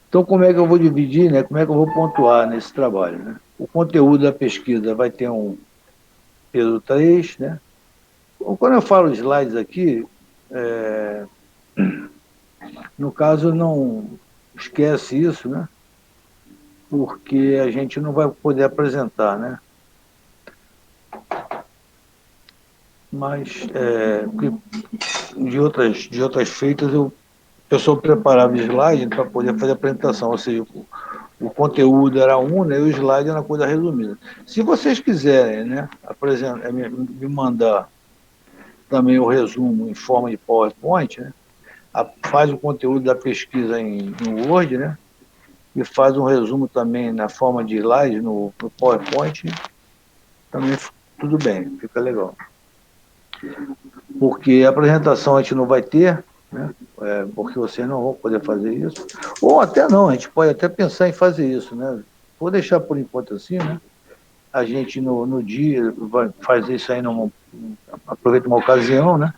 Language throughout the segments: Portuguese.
Então, como é que eu vou dividir, né? Como é que eu vou pontuar nesse trabalho, né? O conteúdo da pesquisa vai ter um peso 3, né? Quando eu falo slides aqui, é, no caso, não esquece isso, né? Porque a gente não vai poder apresentar, né? Mas de outras feitas, eu só preparava slide para poder fazer a apresentação, ou seja, o conteúdo era um, né, e o slide era uma coisa resumida. Se vocês quiserem, né, me mandar também o resumo em forma de PowerPoint, né, faz o conteúdo da pesquisa em Word, né, e faz um resumo também na forma de slide no PowerPoint, também tudo bem, fica legal. Porque a apresentação a gente não vai ter, né, porque vocês não vão poder fazer isso. Ou até não, a gente pode até pensar em fazer isso, né? Vou deixar por enquanto assim, né? A gente no dia vai fazer isso aí, aproveita uma ocasião, né?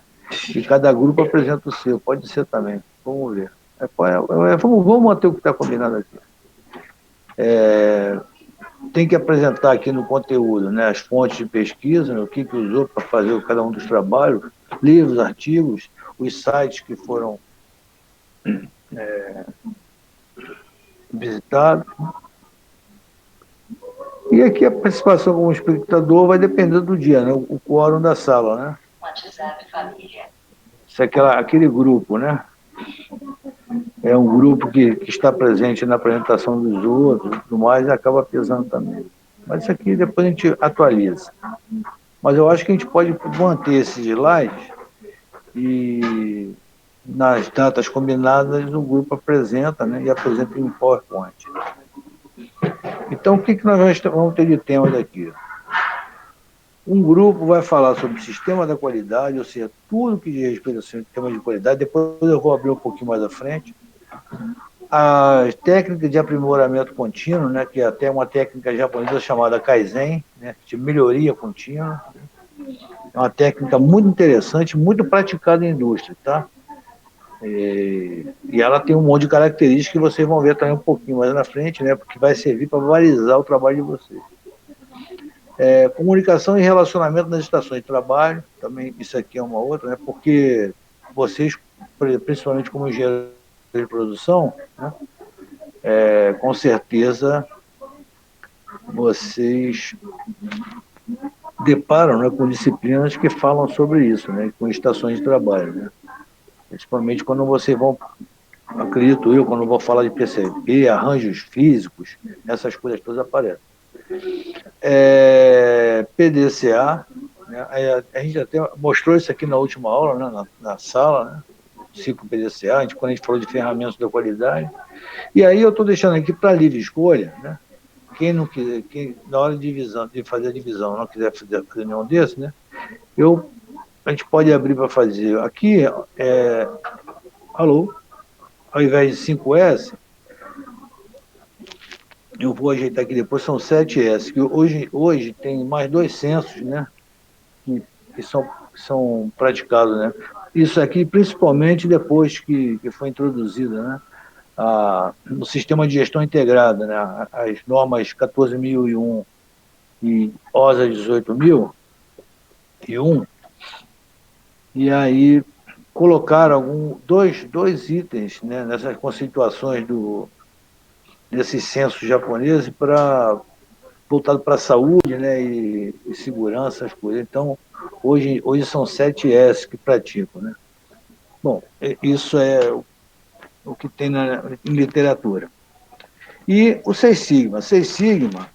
E cada grupo apresenta o seu, pode ser também. Vamos ver. Vamos manter o que está combinado aqui. Tem que apresentar aqui no conteúdo, né, as fontes de pesquisa, né, o que usou para fazer cada um dos trabalhos, livros, artigos, os sites que foram visitados. E aqui a participação como espectador vai depender do dia, né, o quórum da sala, né? WhatsApp família. Se é aquele grupo, né? É um grupo que está presente na apresentação dos outros, tudo mais, e acaba pesando também. Mas isso aqui depois a gente atualiza. Mas eu acho que a gente pode manter esses slides e nas datas combinadas o grupo apresenta, né, e apresenta em PowerPoint. Então, o que nós vamos ter de tema daqui? Um grupo vai falar sobre o sistema da qualidade, ou seja, tudo que diz respeito ao sistema de qualidade, depois eu vou abrir um pouquinho mais à frente. A técnica de aprimoramento contínuo, né, que é até uma técnica japonesa chamada Kaizen, né, de melhoria contínua. É uma técnica muito interessante, muito praticada em indústria, tá? E ela tem um monte de características que vocês vão ver também um pouquinho mais na frente, né, porque vai servir para valorizar o trabalho de vocês. Comunicação e relacionamento nas estações de trabalho, também isso aqui é uma outra, né, porque vocês, principalmente como engenheiros de produção, né, com certeza vocês deparam, né, com disciplinas que falam sobre isso, né, com estações de trabalho, né, principalmente quando vocês vão, acredito eu, quando vou falar de PCB, arranjos físicos, essas coisas todas aparecem. PDCA, né, a gente até mostrou isso aqui na última aula, né, na sala, né, ciclo PDCA, quando a gente falou de ferramentas da qualidade. E aí eu estou deixando aqui para livre escolha, né? Quem não quiser, quem na hora de fazer a divisão, não quiser fazer nenhum desses, né? A gente pode abrir para fazer. Aqui, alô, ao invés de 5S, eu vou ajeitar aqui depois, são 7S, que hoje tem mais dois censos, né? Que são praticados, né? Isso aqui, principalmente depois que foi introduzida, né? No sistema de gestão integrada, né? As normas 14.001 e OSA 18.001, e aí colocaram dois itens, né, nessas conceituações desses censos japoneses voltado para a saúde, né, e segurança, as coisas. Então, hoje são 7S que praticam, né? Bom, isso é o que tem em literatura. E o Seis Sigma. Seis Sigma,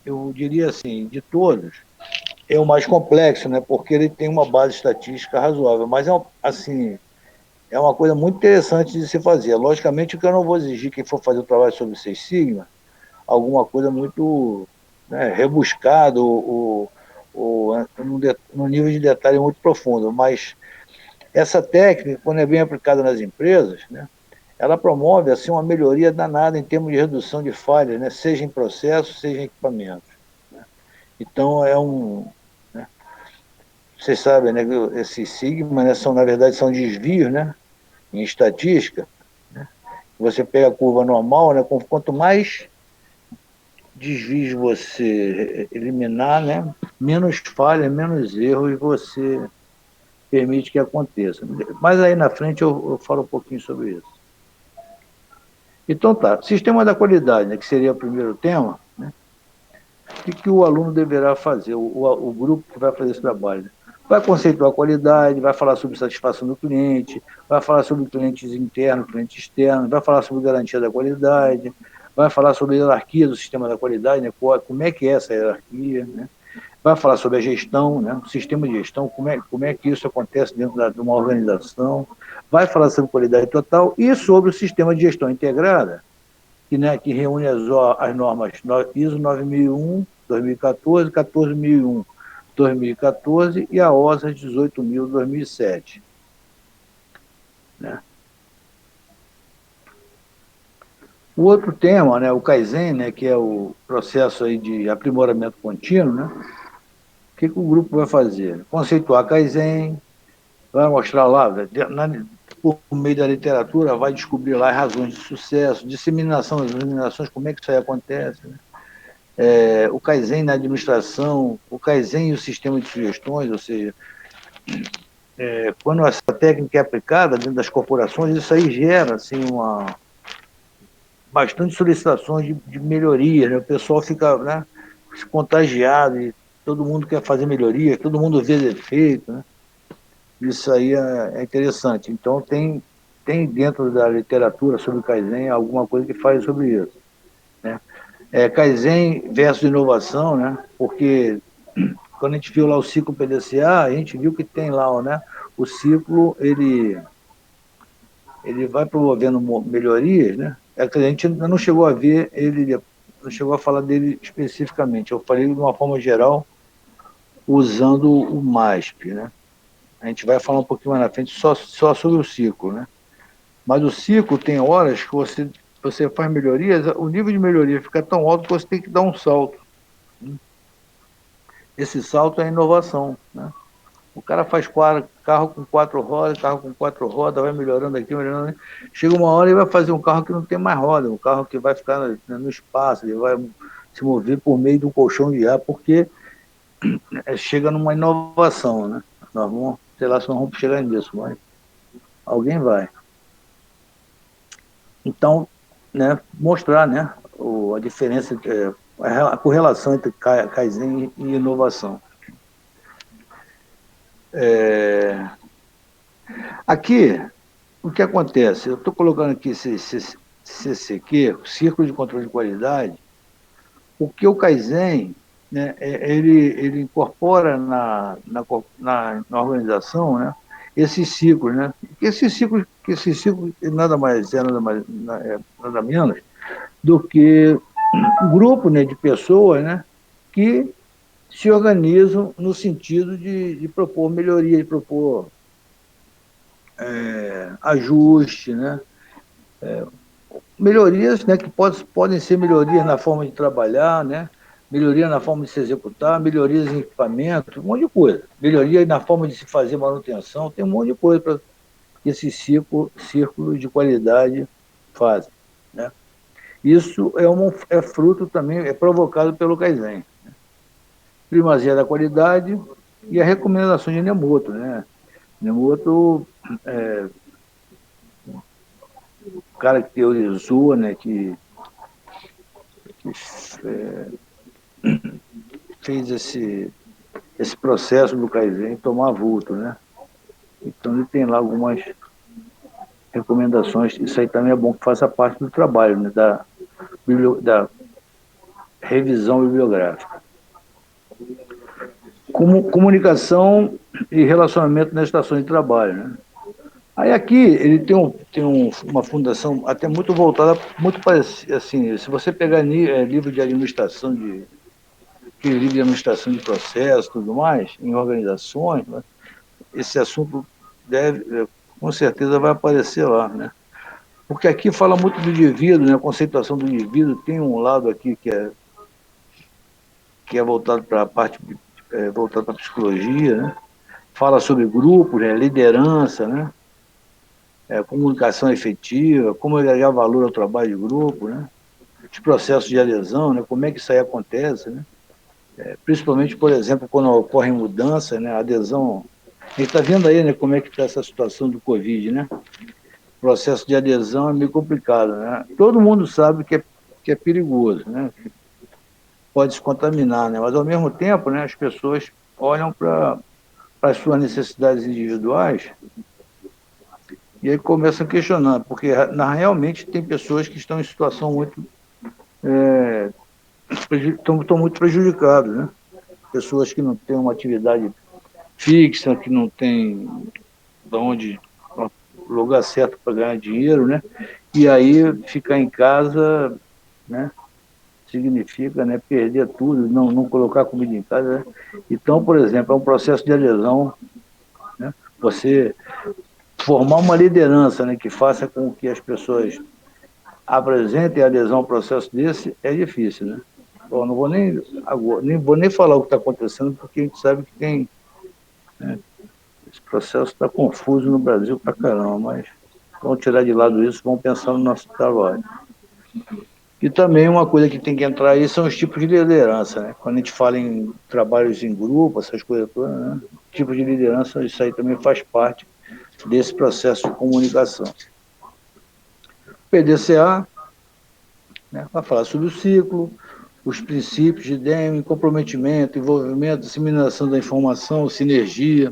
eu diria assim, de todos, é o mais complexo, né? Porque ele tem uma base estatística razoável, mas assim, é uma coisa muito interessante de se fazer. Logicamente que eu não vou exigir quem for fazer o trabalho sobre Seis Sigma alguma coisa muito, né, rebuscado ou num nível de detalhe muito profundo, mas essa técnica, quando é bem aplicada nas empresas, né, ela promove assim uma melhoria danada em termos de redução de falhas, né, seja em processos, seja em equipamentos. Né? Então né, vocês sabem, né, que esses sigma, né, na verdade são desvios, né, em estatística, né, Você pega a curva normal, né? Quanto mais desvios você eliminar, né? Menos falhas, menos erros você permite que aconteça. Mas aí na frente eu falo um pouquinho sobre isso. Então tá, sistema da qualidade, né, que seria o primeiro tema, né? O que o aluno deverá fazer, o grupo que vai fazer esse trabalho? Né? Vai conceituar a qualidade, vai falar sobre satisfação do cliente, vai falar sobre clientes internos, clientes externos, vai falar sobre garantia da qualidade, vai falar sobre a hierarquia do sistema da qualidade, né? Como é que é essa hierarquia, né? Vai falar sobre a gestão, né? O sistema de gestão, como é que isso acontece dentro de uma organização, vai falar sobre qualidade total e sobre o sistema de gestão integrada, que reúne as normas ISO 9001, 2014, 14001, 2014 e a OSA 18.000, 2007. Né? O outro tema, né, o Kaizen, né, que é o processo aí de aprimoramento contínuo, né, que o grupo vai fazer? Conceituar Kaizen, vai mostrar lá, por meio da literatura, vai descobrir lá as razões de sucesso, disseminação das eliminações, como é que isso aí acontece, né? O Kaizen na administração, o Kaizen e o sistema de sugestões, ou seja, quando essa técnica é aplicada dentro das corporações, isso aí gera assim, bastante solicitações de melhoria, né? O pessoal fica, né, contagiado e todo mundo quer fazer melhoria, todo mundo vê defeito, né? Isso aí é interessante. Então, tem dentro da literatura sobre Kaizen alguma coisa que fale sobre isso. Né? Kaizen versus inovação, né? Porque quando a gente viu lá o ciclo PDCA, a gente viu que tem lá, né? O ciclo, ele vai promovendo melhorias, né? A gente ainda não chegou a ver ele, não chegou a falar dele especificamente. Eu falei de uma forma geral, usando o MASP, né? A gente vai falar um pouquinho mais na frente só sobre o ciclo, né? Mas o ciclo tem horas que você faz melhorias, o nível de melhoria fica tão alto que você tem que dar um salto. Esse salto é a inovação, né? O cara faz carro com quatro rodas, vai melhorando aqui, melhorando ali. Chega uma hora e vai fazer um carro que não tem mais roda, um carro que vai ficar no espaço, ele vai se mover por meio de um colchão de ar, porque chega numa inovação, né? Nós vamos, sei lá se nós vamos chegar nisso, mas alguém vai. Então, né, mostrar, né, a diferença, a correlação entre Kaizen e inovação. Aqui, o que acontece? Eu estou colocando aqui esse CCQ, Círculo de Controle de Qualidade, porque o Kaizen, né, ele incorpora na organização, né, esses ciclos, né? Esse ciclo nada mais é, nada menos do que um grupo, né, de pessoas, né, que se organizam no sentido de propor melhoria, de propor ajuste, né, melhorias, né, que podem ser melhorias na forma de trabalhar, né, melhoria na forma de se executar, melhorias em equipamento, um monte de coisa. Melhoria na forma de se fazer manutenção, tem um monte de coisa para que esse círculo de qualidade fazem. Né? Isso é fruto também, é provocado pelo Kaizen. Primazia da qualidade e a recomendação de Nemoto. Né? Nemoto, o cara que teorizou, né, que fez esse processo do Kaizen tomar vulto, né? Então ele tem lá algumas recomendações, isso aí também é bom que faça parte do trabalho, né, da revisão bibliográfica. Comunicação e relacionamento nas estações de trabalho, né? Aí aqui ele tem uma fundação até muito voltada, muito parecida, assim, se você pegar livro de administração aquele livro de administração de processos e tudo mais, em organizações, né, esse assunto com certeza vai aparecer lá, né? Porque aqui fala muito do indivíduo, né? A conceituação do indivíduo tem um lado aqui que é voltado para a parte voltado para a psicologia, né? Fala sobre grupos, né? Liderança, né? comunicação efetiva, como agregar valor ao trabalho de grupo, né? Os processos de adesão, né? Como é que isso aí acontece, né? Principalmente, por exemplo, quando ocorre mudança, né? A adesão. A gente está vendo aí, né, como é que está essa situação do Covid, né? O processo de adesão é meio complicado, né? Todo mundo sabe que é perigoso, né? Pode se contaminar, né? Mas, ao mesmo tempo, né, as pessoas olham para as suas necessidades individuais e aí começam a questionar, porque realmente tem pessoas que estão em situação muito estão muito prejudicadas, né? Pessoas que não têm uma atividade fixa, que não têm de onde lugar certo para ganhar dinheiro, né? E aí ficar em casa, né? Significa, né, perder tudo, não colocar comida em casa, né? Então, por exemplo, é um processo de adesão, né? Você formar uma liderança, né, que faça com que as pessoas apresentem adesão a um processo desse é difícil, né? Bom, não vou nem agora, nem vou nem falar o que está acontecendo, porque a gente sabe que tem, né, esse processo está confuso no Brasil para caramba, mas vamos tirar de lado isso, vamos pensar no nosso trabalho. E também uma coisa que tem que entrar aí são os tipos de liderança, né? Quando a gente fala em trabalhos em grupo, essas coisas todas, né? Tipo de liderança, isso aí também faz parte desse processo de comunicação. O PDCA, né, vai falar sobre o ciclo, os princípios de Deming, comprometimento, envolvimento, disseminação da informação, sinergia.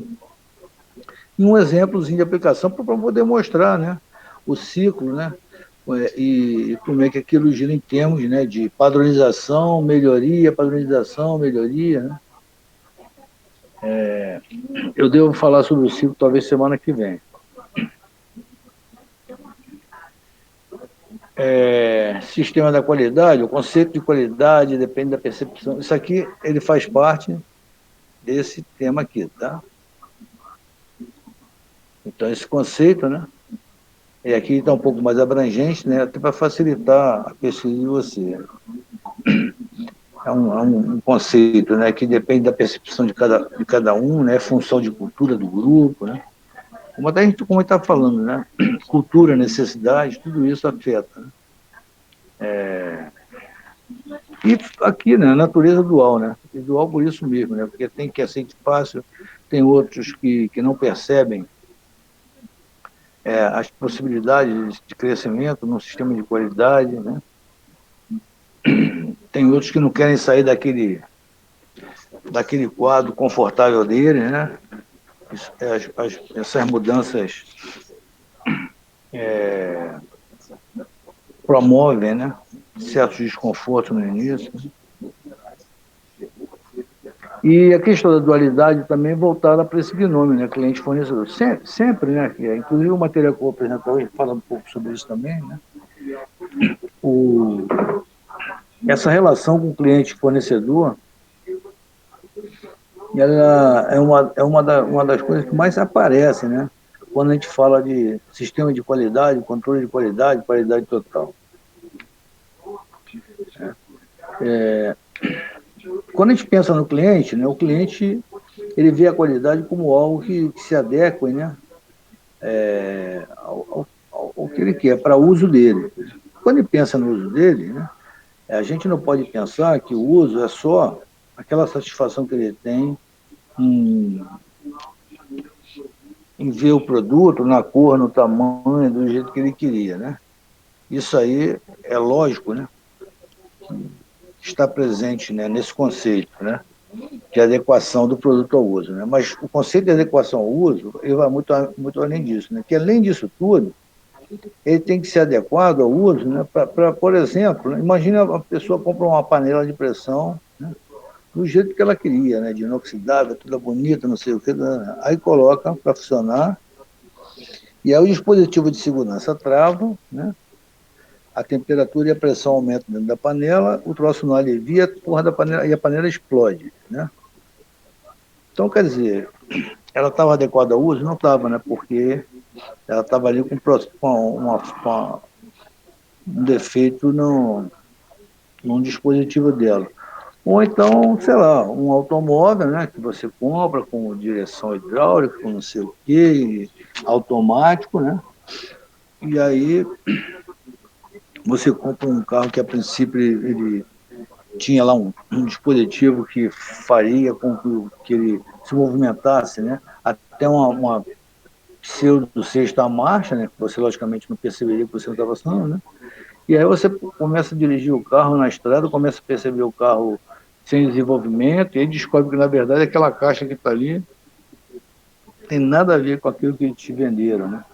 E um exemplozinho de aplicação para poder mostrar, né, o ciclo, né, e como é que aquilo gira em termos, né, de padronização, melhoria. Né? Eu devo falar sobre o ciclo talvez semana que vem. Sistema da qualidade, o conceito de qualidade depende da percepção. Isso aqui ele faz parte desse tema aqui, tá? Então esse conceito, né? E aqui está um pouco mais abrangente, né? Até para facilitar a pesquisa de você. É um conceito, né? Que depende da percepção de cada um, né? Função de cultura do grupo, né? Como até a gente está falando, né? Cultura, necessidade, tudo isso afeta. Né? E aqui, né, a natureza dual, né? E dual por isso mesmo, né? Porque tem que aceite fácil, tem outros que não percebem as possibilidades de crescimento num sistema de qualidade, né? Tem outros que não querem sair daquele quadro confortável dele, né? Essas mudanças promovem, né, certos desconfortos no início. E a questão da dualidade também voltada para esse binômio, né, cliente-fornecedor. Sempre, né, inclusive o material que eu vou apresentar hoje fala um pouco sobre isso também, né? Essa relação com o cliente-fornecedor, ela uma das coisas que mais aparece, né? Quando a gente fala de sistema de qualidade, controle de qualidade, qualidade total. Quando a gente pensa no cliente, né, o cliente ele vê a qualidade como algo que se adequa, né, ao que ele quer, para o uso dele. Quando ele pensa no uso dele, né, a gente não pode pensar que o uso é só aquela satisfação que ele tem em, em ver o produto na cor, no tamanho, do jeito que ele queria. Né? Isso aí é lógico, né, está presente, né, nesse conceito, né, de adequação do produto ao uso. Né? Mas o conceito de adequação ao uso ele vai muito, muito além disso. Né? Que além disso tudo, ele tem que ser adequado ao uso, né? Por exemplo, imagina a pessoa compra uma panela de pressão, né? Do jeito que ela queria, né? De inoxidável, toda bonita, não sei o que, aí coloca para funcionar, e aí o dispositivo de segurança trava, né? A temperatura e a pressão aumentam dentro da panela, o troço não alivia, a porra da panela, e a panela explode, né? Então, quer dizer, ela estava adequada ao uso? Não estava, né? Porque ela estava ali com um defeito num dispositivo dela. Ou então, sei lá, um automóvel, né, que você compra com direção hidráulica, com não sei o quê, automático, né? E aí você compra um carro que, a princípio, ele tinha lá um dispositivo que faria com que ele se movimentasse, né? Até uma pseudo sexta marcha, né? Que você, logicamente, não perceberia que você não estava passando, né? E aí você começa a dirigir o carro na estrada, começa a perceber o carro sem desenvolvimento, e aí descobre que, na verdade, aquela caixa que está ali tem nada a ver com aquilo que te venderam, né?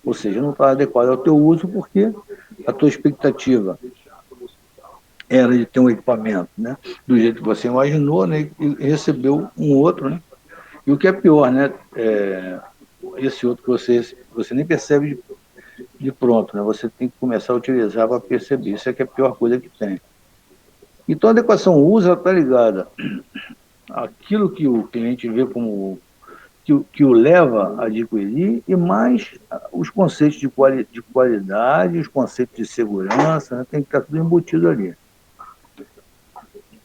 Ou seja, não está adequado ao teu uso porque a tua expectativa era de ter um equipamento, né? Do jeito que você imaginou, né? E recebeu um outro, né? E o que é pior, né? Esse outro que você nem percebe de pronto, né? Você tem que começar a utilizar para perceber. Isso é que é a pior coisa que tem. Então, a adequação uso está ligada àquilo que o cliente vê como que o leva a adquirir e mais os conceitos de qualidade, os conceitos de segurança, né? Tem que estar tudo embutido ali.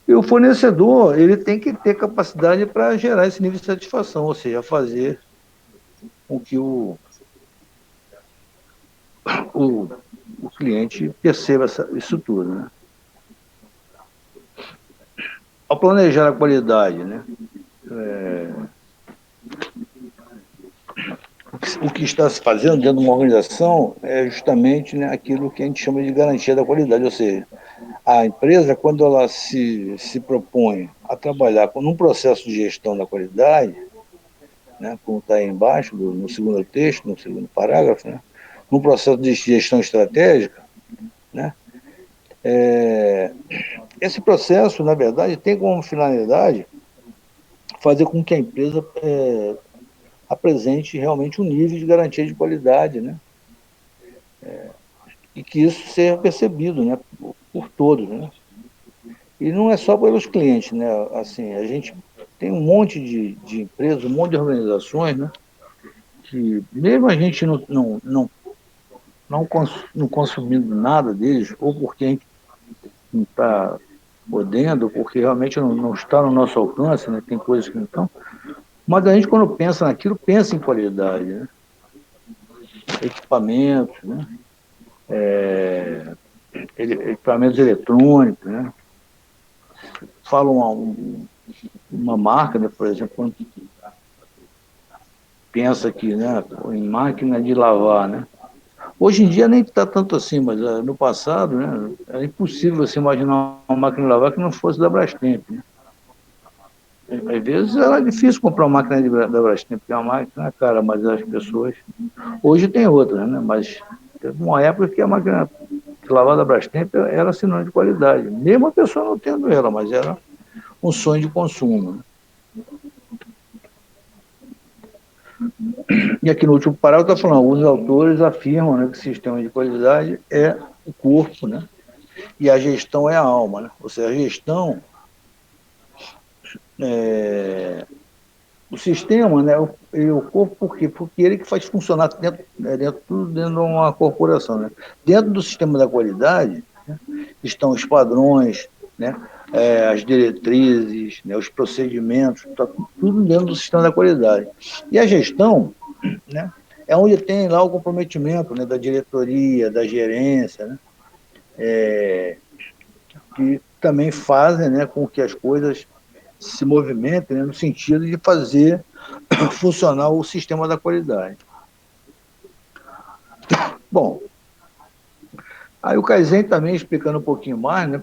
E o fornecedor, ele tem que ter capacidade para gerar esse nível de satisfação, ou seja, fazer com que o, o cliente perceba isso tudo, né? Ao planejar a qualidade, né? O que está se fazendo dentro de uma organização é justamente, né, aquilo que a gente chama de garantia da qualidade, ou seja, a empresa, quando ela se propõe a trabalhar num processo de gestão da qualidade, né, como está aí embaixo, no segundo texto, no segundo parágrafo, né, num processo de gestão estratégica, né, esse processo, na verdade, tem como finalidade fazer com que a empresa apresente realmente um nível de garantia de qualidade, né, e que isso seja percebido, né, por todos, né. E não é só pelos clientes, né? Assim, a gente tem um monte de empresas, um monte de organizações, né? Que mesmo a gente não consumindo nada deles, ou porque a gente não está podendo, porque realmente não está no nosso alcance, né? Tem coisas que não estão. Mas a gente, quando pensa naquilo, pensa em qualidade, né? Equipamentos, né? Equipamentos eletrônicos, né? Falam uma marca, né? Por exemplo, quando pensa aqui, né? Em máquina de lavar, né? Hoje em dia nem está tanto assim, mas no passado, né, era impossível você imaginar uma máquina de lavar que não fosse da Brastemp, né? Às vezes era difícil comprar uma máquina da Brastemp, porque é uma máquina cara, mas as pessoas... Hoje tem outras, né? Mas teve uma época que a máquina de lavar da Brastemp era sinônimo de qualidade. Mesmo a pessoa não tendo ela, mas era um sonho de consumo, né? E aqui no último parágrafo está falando, os autores afirmam, né, que o sistema de qualidade é o corpo, né? E a gestão é a alma, né? Ou seja, a gestão, o sistema, né, o corpo, por quê? Porque ele que faz funcionar tudo dentro de uma corporação, né? Dentro do sistema da qualidade, né, estão os padrões, né, as diretrizes, né, os procedimentos, tá tudo dentro do sistema da qualidade. E a gestão, né, é onde tem lá o comprometimento, né, da diretoria, da gerência, né, que também fazem, né, com que as coisas se movimentem, né, no sentido de fazer funcionar o sistema da qualidade. Bom, aí o Kaizen também explicando um pouquinho mais, né,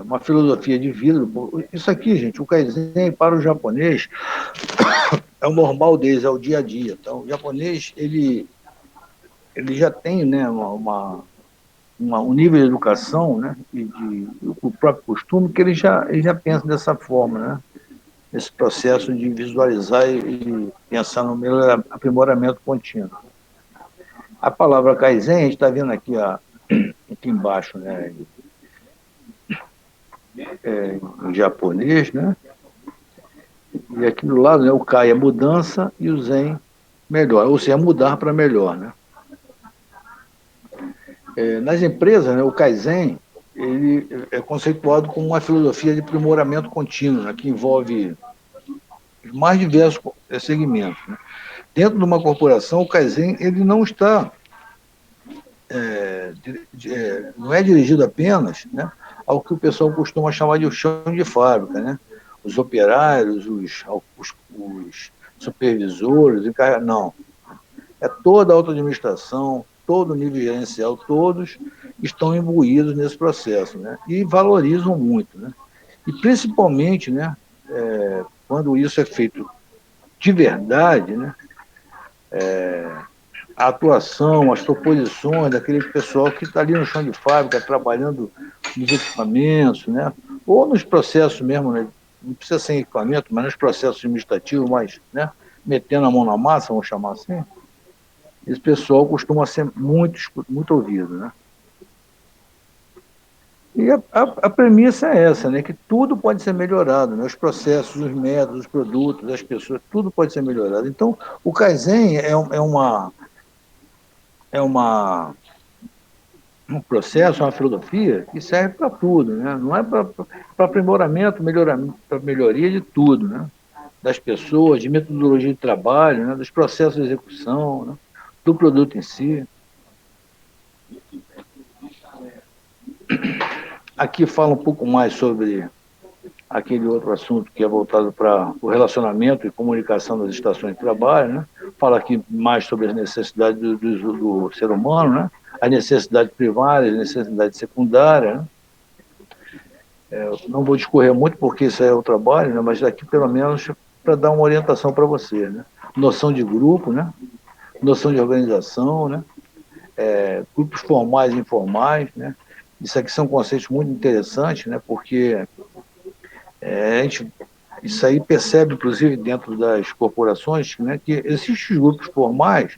uma filosofia de vida. Isso aqui, gente, o Kaizen para o japonês é o normal deles, é o dia a dia. Então, o japonês, ele já tem, né, um nível de educação, né, o próprio costume, que ele já pensa dessa forma, né, esse processo de visualizar e pensar no meu aprimoramento contínuo. A palavra Kaizen, a gente está vendo aqui, aqui embaixo, né, em japonês, né, e aqui do lado, né, o Kai é mudança e o Zen melhor, ou seja, mudar para melhor, né. Nas empresas, né, o Kaizen ele é conceituado como uma filosofia de aprimoramento contínuo, né, que envolve os mais diversos segmentos, né. Dentro de uma corporação, o Kaizen ele não está não é dirigido apenas, né, ao que o pessoal costuma chamar de chão de fábrica, né? Os operários, os supervisores, não. É toda a auto-administração, todo o nível gerencial, todos estão imbuídos nesse processo, né? E valorizam muito, né? E principalmente, né, quando isso é feito de verdade, né, a atuação, as proposições daquele pessoal que está ali no chão de fábrica, trabalhando nos equipamentos, né? Ou nos processos mesmo, né? Não precisa ser em equipamento, mas nos processos administrativos, mas, né? Metendo a mão na massa, vamos chamar assim, esse pessoal costuma ser muito ouvido, né? E a premissa é essa, né? Que tudo pode ser melhorado, né? Os processos, os métodos, os produtos, as pessoas, tudo pode ser melhorado. Então, o Kaizen é uma um processo, uma filosofia que serve para tudo, né? Não é para aprimoramento, para melhoria de tudo, né? Das pessoas, de metodologia de trabalho, né? Dos processos de execução, né? Do produto em si. Aqui fala um pouco mais sobre aquele outro assunto que é voltado para o relacionamento e comunicação das estações de trabalho, né? Fala aqui mais sobre as necessidades do ser humano, né? As necessidades primárias, as necessidades secundárias, né? Não vou discorrer muito porque isso é o trabalho, né? Mas aqui pelo menos para dar uma orientação para você, né? Noção de grupo, né? Noção de organização, né? Grupos formais e informais, né? Isso aqui são conceitos muito interessantes, né? Porque a gente isso aí percebe, inclusive, dentro das corporações, né, que existem grupos formais,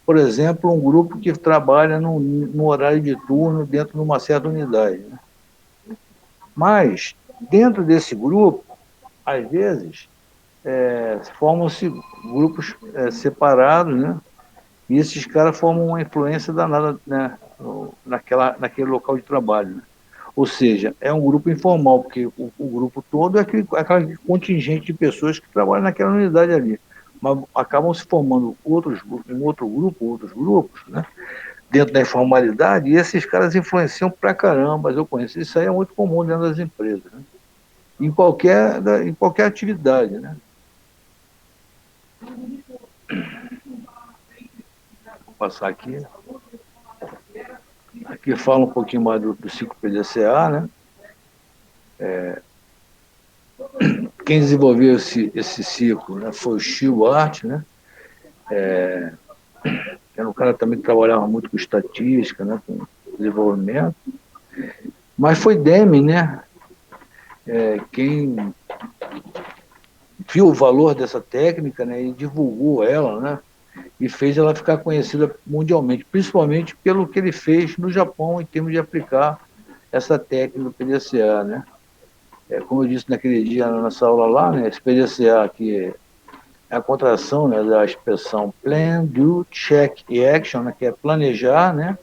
por exemplo, um grupo que trabalha no horário de turno dentro de uma certa unidade. Né? Mas, dentro desse grupo, às vezes, formam-se grupos separados, né? E esses caras formam uma influência danada, né, naquele local de trabalho. Né? Ou seja, é um grupo informal, porque o grupo todo é aquele contingente de pessoas que trabalham naquela unidade ali. Mas acabam se formando outros grupos, né? Dentro da informalidade, e esses caras influenciam pra caramba. Eu conheço. Isso aí é muito comum dentro das empresas, né? Em qualquer atividade, né? Vou passar aqui. Aqui fala um pouquinho mais do ciclo PDCA, né? Quem desenvolveu esse ciclo, né, foi o Stewart, né? Que era um cara também que trabalhava muito com estatística, né? Com desenvolvimento. Mas foi Deming, né? Quem viu o valor dessa técnica, né? E divulgou ela, né? E fez ela ficar conhecida mundialmente, principalmente pelo que ele fez no Japão em termos de aplicar essa técnica do PDCA, né? Como eu disse naquele dia na nossa aula lá, né? Esse PDCA que é a contração, né, da expressão plan, do, check e action, né, que é planejar, né,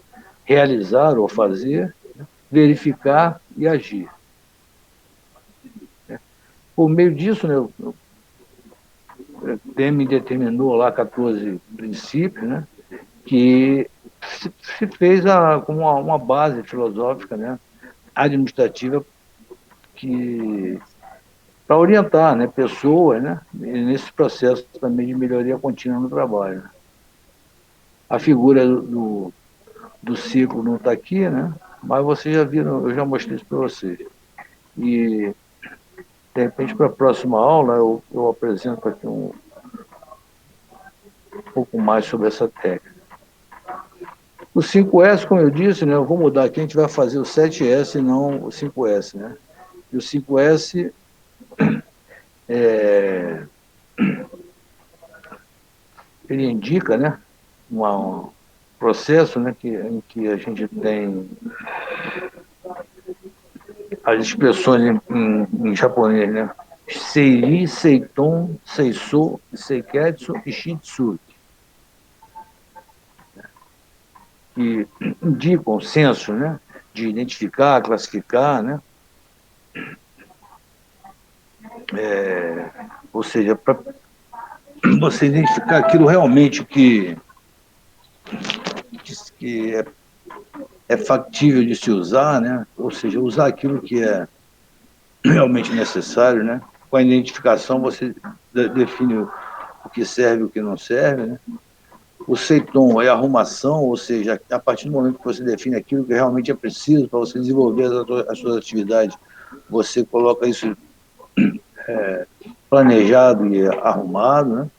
realizar ou fazer, né, verificar e agir. Por meio disso, né, o Deming determinou lá 14 princípios, né, que se fez como uma base filosófica, né, administrativa que para orientar, né, pessoas, né, nesse processo também de melhoria contínua no trabalho. A figura do ciclo não está aqui, né? Mas vocês já viram, eu já mostrei isso para vocês. E, de repente, para a próxima aula, eu apresento aqui um pouco mais sobre essa técnica. O 5S, como eu disse, né, eu vou mudar aqui, a gente vai fazer o 7S e não o 5S. Né? E o 5S ele indica, né, um processo, né, em que a gente tem as expressões em japonês, né? Seiri, Seiton, Seiso, Seiketsu e Shitsu, que indicam o senso, né? De identificar, classificar, né? Ou seja, para você identificar aquilo realmente que é é factível de se usar, né? Ou seja, usar aquilo que é realmente necessário, né? Com a identificação você define o que serve e o que não serve, né? O Seiton é arrumação, ou seja, a partir do momento que você define aquilo que realmente é preciso para você desenvolver as suas atividades, você coloca isso planejado e arrumado, né?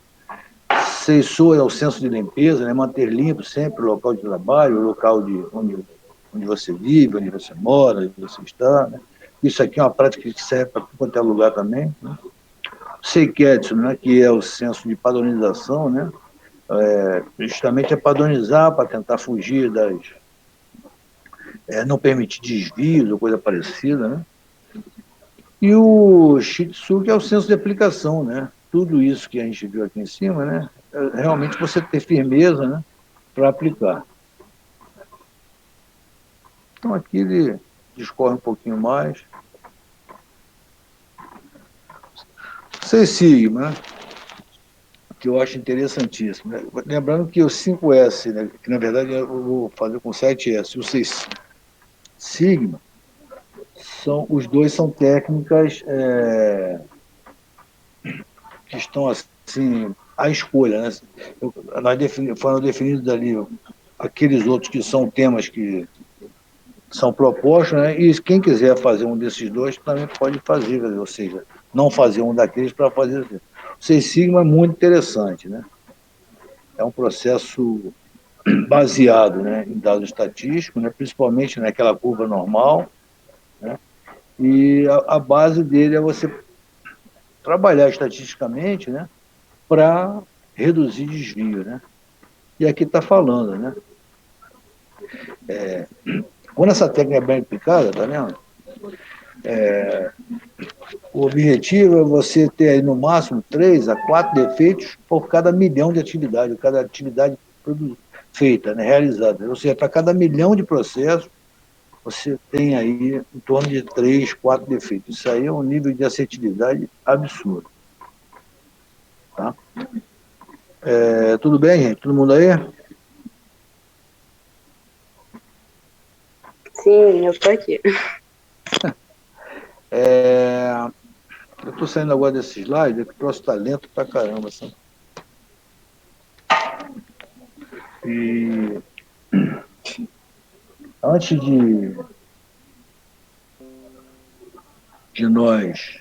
Seiço é o senso de limpeza, né? Manter limpo sempre o local de trabalho, o local onde você vive, onde você mora, onde você está, né? Isso aqui é uma prática que serve para qualquer lugar também, né? Seiketsu, né? Que é o senso de padronização, né? Justamente é padronizar para tentar fugir não permitir desvios ou coisa parecida, né? E o Shitsu, que é o senso de aplicação, né? Tudo isso que a gente viu aqui em cima, né? Realmente você ter firmeza, né? Para aplicar. Então aqui ele discorre um pouquinho mais. Seis Sigma, né? Que eu acho interessantíssimo. Né? Lembrando que o 5S, né? Que na verdade eu vou fazer com 7S, o 6 Sigma, os dois são técnicas que estão assim à escolha, né? Foram definidos ali aqueles outros que são temas que são propostos, né? E quem quiser fazer um desses dois também pode fazer, ou seja, não fazer um daqueles para fazer. O Seis Sigma é muito interessante, né? É um processo baseado, né, em dados estatísticos, né, principalmente naquela curva normal, né? E a base dele é você trabalhar estatisticamente, né, para reduzir desvio, né? E aqui está falando, né? Quando essa técnica é bem aplicada, tá vendo? O objetivo é você ter aí no máximo 3 a 4 defeitos por cada milhão de atividade, cada atividade feita, né, realizada. Ou seja, para cada milhão de processos, você tem aí em torno de 3, 4 defeitos. Isso aí é um nível de assertividade absurdo. Tá? Tudo bem, gente? Todo mundo aí? Sim, eu tô aqui. Eu estou saindo agora desse slide, é que o troço está lento pra caramba. Sabe? E antes de nós.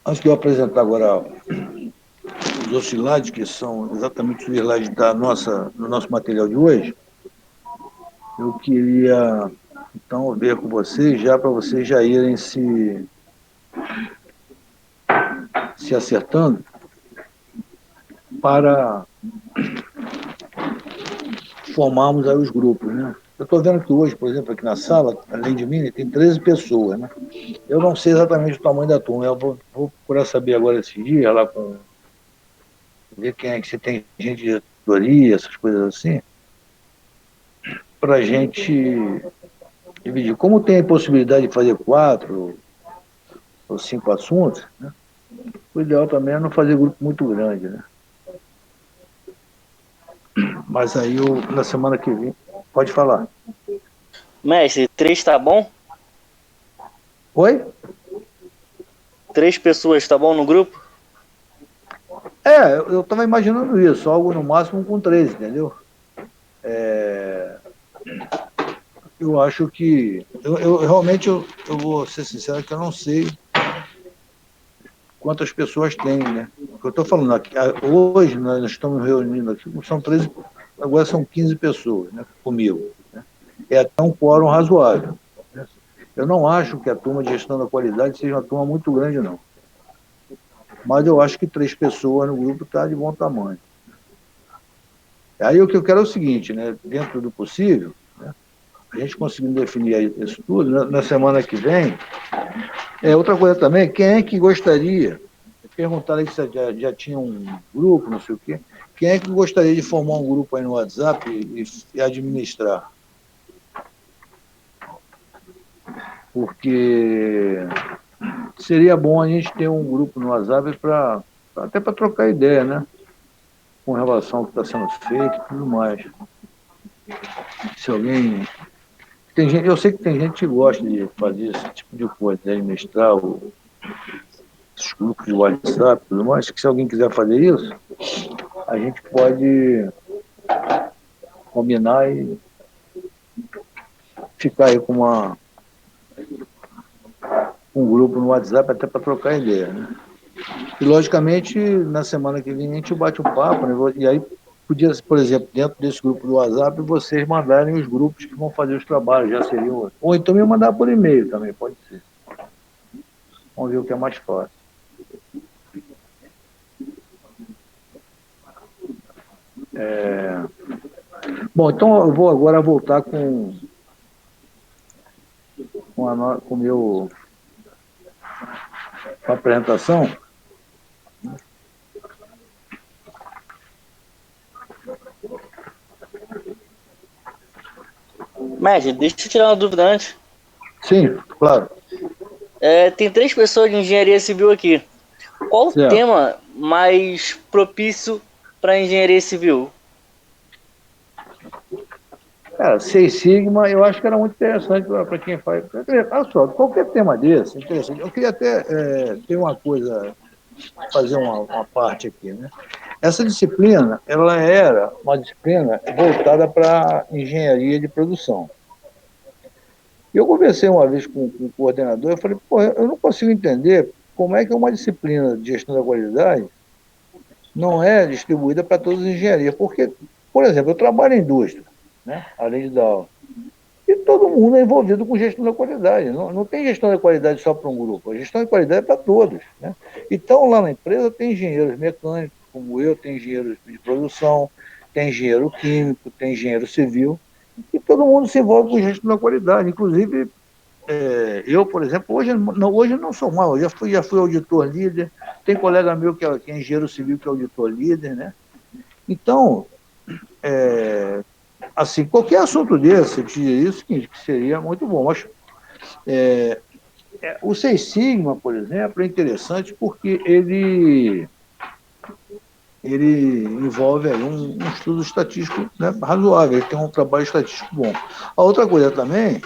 Antes de eu apresentar agora os outros slides, que são exatamente os slides do nosso material de hoje, eu queria então ver com vocês, já para vocês já irem se acertando para formarmos aí os grupos, né? Eu estou vendo que hoje, por exemplo, aqui na sala, além de mim, tem 13 pessoas, né? Eu não sei exatamente o tamanho da turma, eu vou procurar saber agora esse dia, lá com ver quem é que você tem gente de diretoria, essas coisas assim, para a gente dividir. Como tem a possibilidade de fazer 4 ou 5 assuntos, né? O ideal também é não fazer grupo muito grande, né? Mas aí na semana que vem, pode falar. Mestre, 3 tá bom? Oi? 3 pessoas tá bom no grupo? Eu estava imaginando isso, algo no máximo com 13, entendeu? Eu acho que. Eu realmente eu vou ser sincero que eu não sei quantas pessoas tem, né? O que eu estou falando aqui, hoje nós estamos reunindo aqui, são 13, agora são 15 pessoas, né, comigo. Né? É até um quórum razoável. Né? Eu não acho que a turma de gestão da qualidade seja uma turma muito grande, não. Mas eu acho que 3 pessoas no grupo está de bom tamanho. Aí o que eu quero é o seguinte, né? Dentro do possível, né? A gente conseguindo definir isso tudo, na semana que vem. Outra coisa também, quem é que gostaria, perguntaram aí se já tinha um grupo, não sei o quê, quem é que gostaria de formar um grupo aí no WhatsApp e administrar? Porque seria bom a gente ter um grupo no WhatsApp até para trocar ideia, né? Com relação ao que está sendo feito e tudo mais. Se alguém. Tem gente, eu sei que tem gente que gosta de fazer esse tipo de coisa, de administrar os grupos de WhatsApp e tudo mais, que se alguém quiser fazer isso, a gente pode combinar e ficar aí com um grupo no WhatsApp até para trocar ideia, né? E, logicamente, na semana que vem a gente bate um papo, né? E aí podia, por exemplo, dentro desse grupo do WhatsApp, vocês mandarem os grupos que vão fazer os trabalhos, já seriam. Ou então me mandar por e-mail também, pode ser. Vamos ver o que é mais fácil. Bom, então eu vou agora voltar com a apresentação. Mestre, deixa eu tirar uma dúvida antes. Sim, claro. Tem 3 pessoas de engenharia civil aqui. Qual o Certo. tema mais propício para engenharia civil? Cara, Seis Sigma, eu acho que era muito interessante para quem faz. Olha só, qualquer tema desse, é interessante. Eu queria até ter uma coisa, fazer uma parte aqui, né? Essa disciplina, ela era uma disciplina voltada para engenharia de produção. E eu conversei uma vez com o coordenador, eu falei, pô, eu não consigo entender como é que uma disciplina de gestão da qualidade não é distribuída para todas as engenharias. Porque, por exemplo, eu trabalho em indústria, né? Além de dar aula. E todo mundo é envolvido com gestão da qualidade. Não tem gestão da qualidade só para um grupo, a gestão da qualidade é para todos. Né? Então, lá na empresa, tem engenheiros mecânicos, como eu, tem engenheiros de produção, tem engenheiro químico, tem engenheiro civil, e todo mundo se envolve com gestão da qualidade. Inclusive, eu, por exemplo, hoje não sou mal, já fui auditor líder, tem colega meu que é engenheiro civil, que é auditor líder, né? Então, assim, qualquer assunto desse, eu te diria isso, que seria muito bom. Mas o Seis Sigma, por exemplo, é interessante porque ele envolve aí um estudo estatístico, né, razoável, ele tem um trabalho estatístico bom. A outra coisa também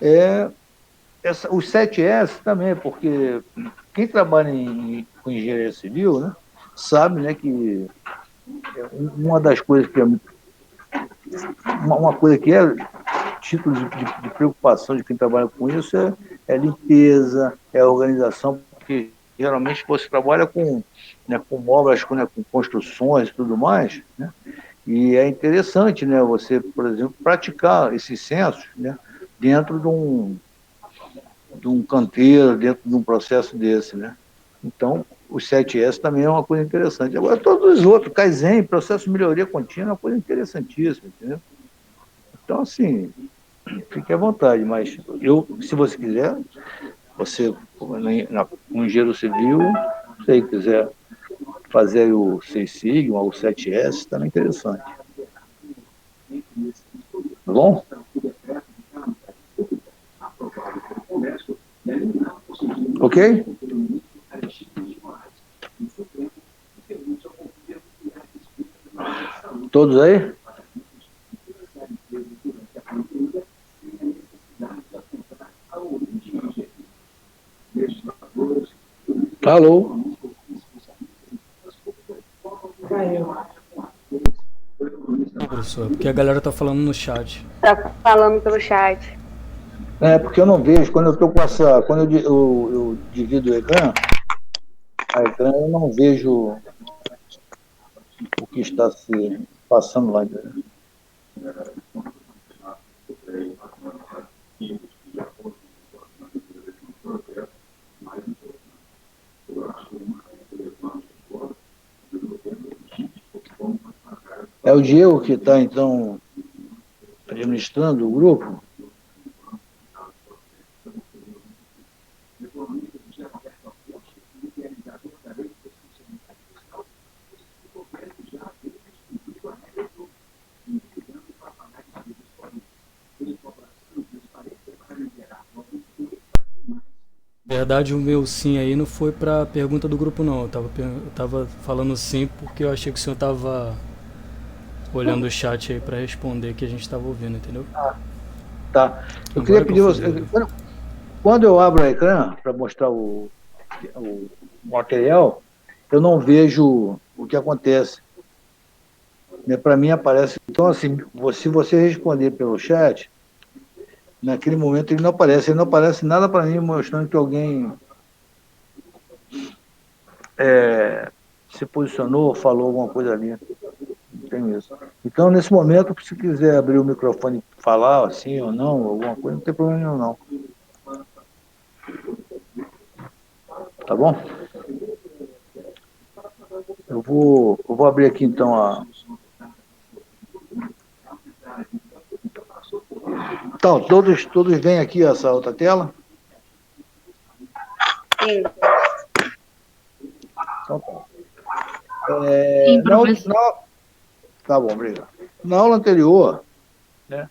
é os 7S também, porque quem trabalha com engenharia civil, né, sabe, né, que uma das coisas que é uma coisa que é título de preocupação de quem trabalha com isso é limpeza, é organização, porque geralmente você trabalha com obras, com construções e tudo mais, né? E é interessante, né, você, por exemplo, praticar esses censos, né, dentro de um canteiro, dentro de um processo desse, né? Então, o 7S também é uma coisa interessante. Agora, todos os outros, Kaizen, processo de melhoria contínua, é uma coisa interessantíssima, entendeu? Então, assim, fique à vontade, mas se você quiser, você, com engenheiro civil, se você quiser fazer o 6 Sigma, o 7S, também é interessante. Tá bom? Ok? Todos aí? Alô? Não, professor, porque a galera tá falando no chat. Tá falando pelo chat. Porque eu não vejo, quando eu estou quando eu divido o ecrã, eu não vejo o que está se passando lá. É o Diego que está, então, administrando o grupo? Na verdade, o meu sim aí não foi pra pergunta do grupo, não. Eu tava falando sim porque eu achei que o senhor tava olhando o chat aí pra responder que a gente tava ouvindo, entendeu? Tá. Eu Agora queria que pedir eu você. fui ver. Quando eu abro o ecrã para mostrar o material, eu não vejo o que acontece. Né? Para mim aparece. Então, assim, se você responder pelo chat, naquele momento ele não aparece nada para mim mostrando que alguém se posicionou, falou alguma coisa ali. Não tem isso. Então, nesse momento, se quiser abrir o microfone e falar assim ou não, alguma coisa, não tem problema nenhum, não. Tá bom? Eu vou abrir aqui então a. Então, todos vêm aqui essa outra tela? Sim, Então tá. Sim, Na, professor. tá bom, obrigado. Na aula anterior, né,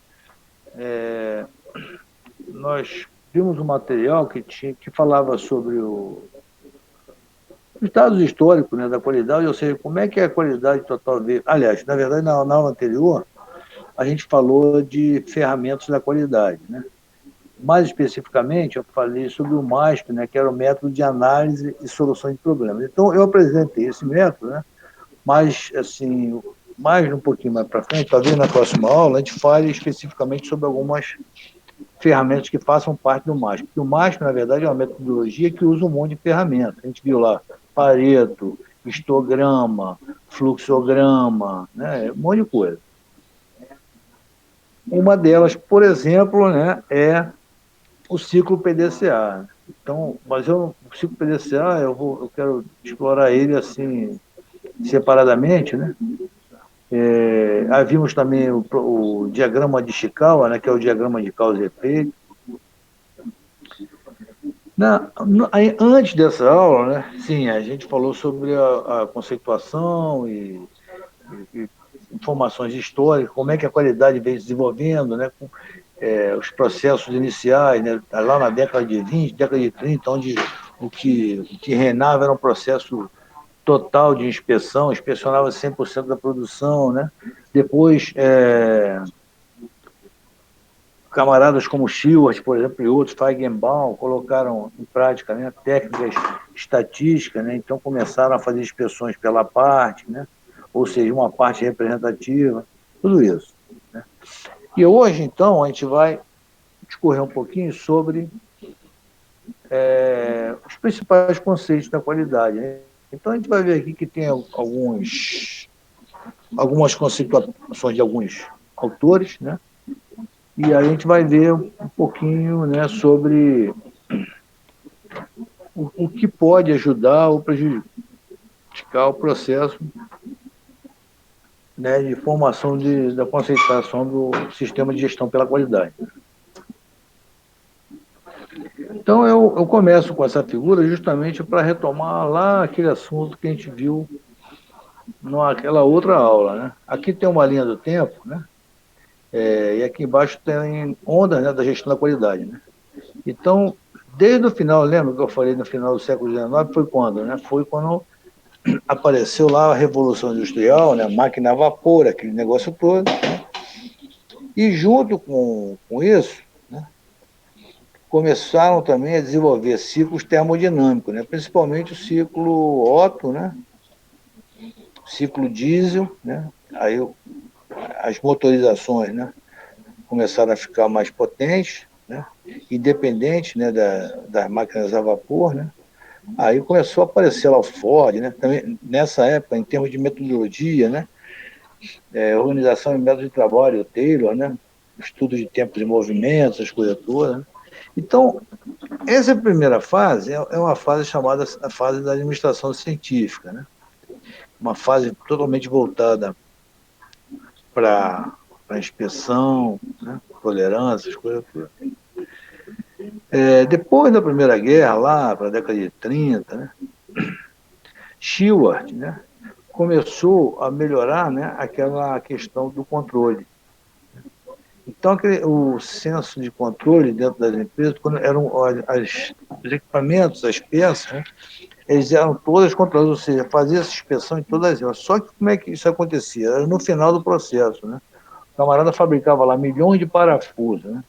nós vimos um material que falava sobre os dados históricos, né, da qualidade, ou seja, como é que é a qualidade total de. Aliás, na verdade, na aula anterior, a gente falou de ferramentas da qualidade, né? Mais especificamente, eu falei sobre o MASP, né, que era o método de análise e solução de problemas. Então, eu apresentei esse método, né, mas, assim, um pouquinho mais para frente, talvez na próxima aula, a gente fale especificamente sobre algumas ferramentas que façam parte do MASP. Porque o MASP, na verdade, é uma metodologia que usa um monte de ferramentas. A gente viu lá Pareto, histograma, fluxograma, né, um monte de coisa. Uma delas, por exemplo, né, é o ciclo PDCA. Então, mas o ciclo PDCA, eu quero explorar ele assim separadamente, né? Aí vimos também o diagrama de Chikawa, né, que é o diagrama de causa e efeito. Antes dessa aula, né, sim, a gente falou sobre a conceituação e informações históricas, como é que a qualidade vem se desenvolvendo, né, com, os processos iniciais, né, lá na década de 20, década de 30, onde o que reinava era um processo total de inspeção, inspecionava 100% da produção, né? Depois, camaradas como Stewart, por exemplo, e outros, Feigenbaum, colocaram em prática, né, técnicas estatísticas, né? Então começaram a fazer inspeções pela parte, né? Ou seja, uma parte representativa, tudo isso. Né? E hoje, então, a gente vai discorrer um pouquinho sobre os principais conceitos da qualidade. Né? Então, a gente vai ver aqui que tem algumas conceituações de alguns autores, né? E aí a gente vai ver um pouquinho, né, sobre o que pode ajudar ou prejudicar o processo, né, de formação da conceituação do sistema de gestão pela qualidade. Então, eu começo com essa figura justamente para retomar lá aquele assunto que a gente viu naquela outra aula. Né? Aqui tem uma linha do tempo, né? E aqui embaixo tem ondas, né, da gestão da qualidade. Né? Então, desde o final, lembra que eu falei no final do século XIX, foi quando? Né? Foi quando apareceu lá a Revolução Industrial, né? Máquina a vapor, aquele negócio todo. Né? E junto com isso, né, começaram também a desenvolver ciclos termodinâmicos, né? Principalmente o ciclo Otto, né? O ciclo diesel, né? Aí as motorizações, né, começaram a ficar mais potentes, né, independentes, né, das máquinas a vapor, né. Aí começou a aparecer lá o Ford, né, também nessa época, em termos de metodologia, né, organização e método de trabalho, o Taylor, né, estudo de tempos e movimentos, as coisas todas. Né. Então, essa primeira fase é uma fase chamada a fase da administração científica, né, uma fase totalmente voltada para inspeção, né, tolerância, as coisas todas. Depois da Primeira Guerra, lá para a década de 30, né, Stewart, né, começou a melhorar, né, aquela questão do controle. Então, o senso de controle dentro das empresas, quando eram os equipamentos, as peças, né, eles eram todas controladas, ou seja, fazia essa inspeção em todas elas. Só que como é que isso acontecia? Era no final do processo, né? O camarada fabricava lá milhões de parafusos, né?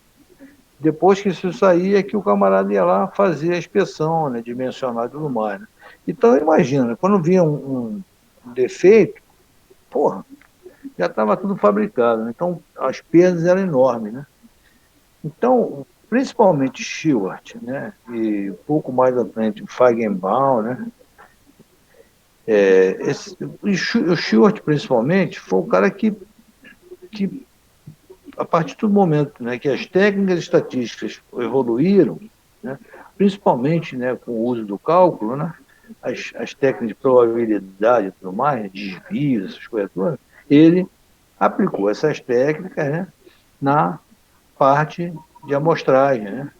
Depois que isso saía, é que o camarada ia lá fazer a inspeção, né, dimensionar e tudo mais. Né? Então, imagina, quando vinha um defeito, porra, já estava tudo fabricado. Né? Então, as perdas eram enormes. Né? Então, principalmente Stewart, né, e um pouco mais à frente, Feigenbaum, né, o Stewart, principalmente, foi o cara que a partir do momento, né, que as técnicas estatísticas evoluíram, né, principalmente, né, com o uso do cálculo, né, as técnicas de probabilidade e tudo mais, desvios, essas coisas todas, ele aplicou essas técnicas, né, na parte de amostragem, né,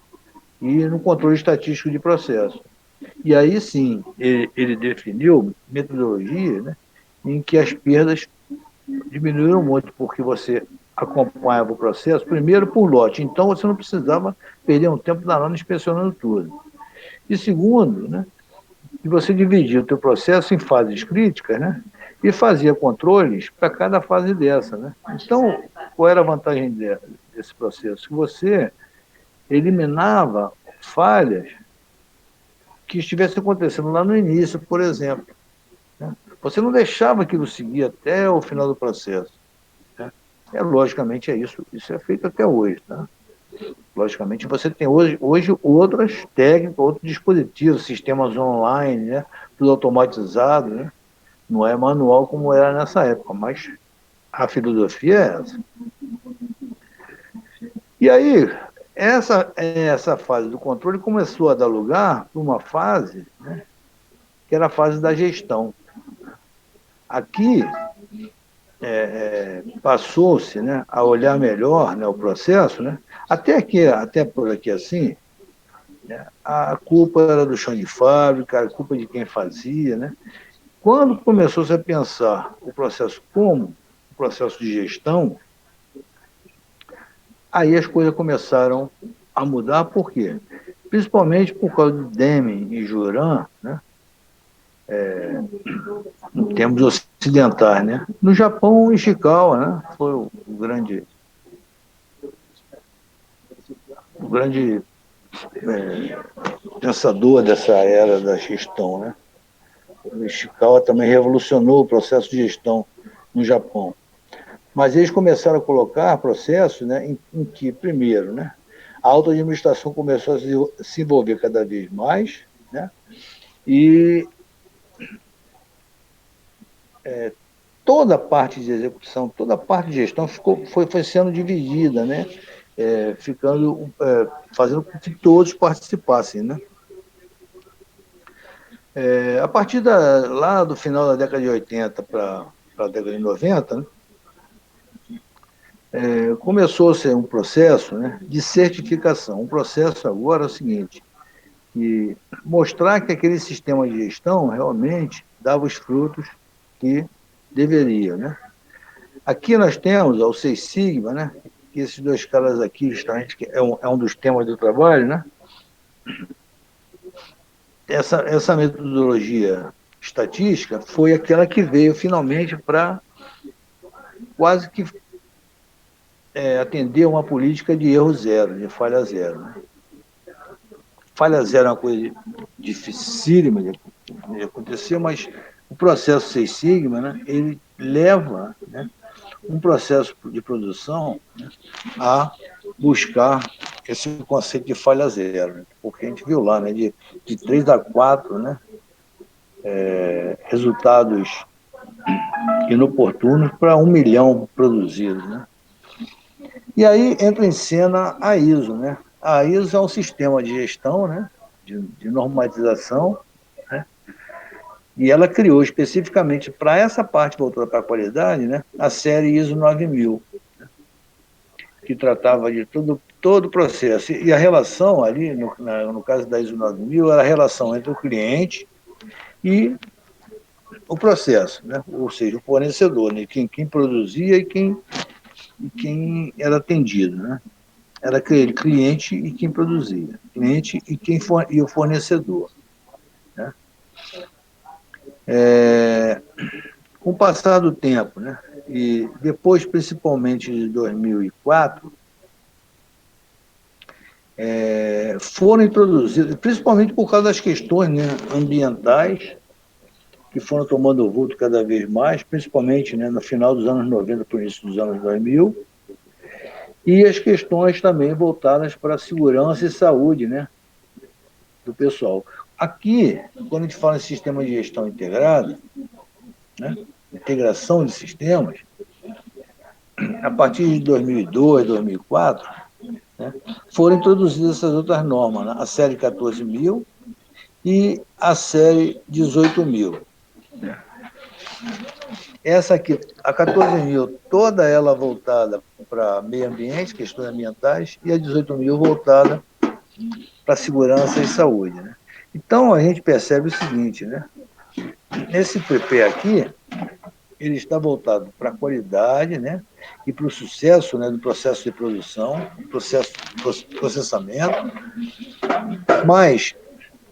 e no controle estatístico de processo. E aí sim, ele definiu metodologia, né, em que as perdas diminuíram muito, porque você acompanhava o processo, primeiro por lote, então você não precisava perder um tempo danado inspecionando tudo. E segundo, né, que você dividia o teu processo em fases críticas, né, e fazia controles para cada fase dessa. Né? Então, qual era a vantagem desse processo? Que você eliminava falhas que estivessem acontecendo lá no início, por exemplo. Né? Você não deixava aquilo seguir até o final do processo. Logicamente isso é feito até hoje. Tá? Logicamente você tem hoje outras técnicas, outros dispositivos, sistemas online, né? Tudo automatizado, né? Não é manual como era nessa época, mas a filosofia é essa. E aí, essa fase do controle começou a dar lugar para uma fase, né? Que era a fase da gestão. Aqui, passou-se, né, a olhar melhor, né, o processo, né, até por aqui assim, né, a culpa era do chão de fábrica, a culpa de quem fazia. Né. Quando começou-se a pensar o processo como o processo de gestão, aí as coisas começaram a mudar, por quê? Principalmente por causa de Deming e Juran, né, em termos ocidentais, né? No Japão, Ishikawa, né? Foi o grande pensador dessa era da gestão, né? O Ishikawa também revolucionou o processo de gestão no Japão. Mas eles começaram a colocar processos, né, em que, primeiro, né, a auto-administração começou a se envolver cada vez mais, né, e toda a parte de execução, toda a parte de gestão foi sendo dividida, né, fazendo com que todos participassem. Né. A partir lá do final da década de 80 para a década de 90, né, começou a ser um processo, né, de certificação. Um processo agora é o seguinte, que mostrar que aquele sistema de gestão realmente dava os frutos que deveria. Né? Aqui nós temos o Seis Sigma, né, que esses dois caras aqui, justamente, que é um dos temas do trabalho, né? Essa metodologia estatística foi aquela que veio finalmente para quase que atender uma política de erro zero, de falha zero. Né? Falha zero é uma coisa dificílima de acontecer, mas o processo Seis Sigma, né, ele leva, né, um processo de produção, né, a buscar esse conceito de falha zero. Né? Porque a gente viu lá, né, de 3 a 4, né, resultados inoportunos para 1 milhão produzidos. Né? E aí entra em cena a ISO. Né? A ISO é um sistema de gestão, né, de normatização, né? E ela criou especificamente para essa parte voltada para a qualidade, né, a série ISO 9000, né, que tratava de todo o processo. E a relação ali, no caso da ISO 9000, era a relação entre o cliente e o processo, né? Ou seja, o fornecedor, né? quem produzia e quem era atendido. Né? Era cliente e quem produzia, cliente e o fornecedor. Né? Com o passar do tempo, né, e depois, principalmente de 2004, foram introduzidos, principalmente por causa das questões, né, ambientais, que foram tomando vulto cada vez mais, principalmente, né, no final dos anos 90 para o início dos anos 2000, e as questões também voltadas para a segurança e saúde, né, do pessoal. Aqui, quando a gente fala em sistema de gestão integrada, né, integração de sistemas, a partir de 2002, 2004, né, foram introduzidas essas outras normas, né, a série 14.000 e a série 18.000. Essa aqui, a 14.000, toda ela voltada para meio ambiente, questões ambientais, e a 18.000 voltada para segurança e saúde, né? Então, a gente percebe o seguinte, né? Esse PP aqui, ele está voltado para a qualidade, né? E para o sucesso, né, do processo de produção, processamento, mas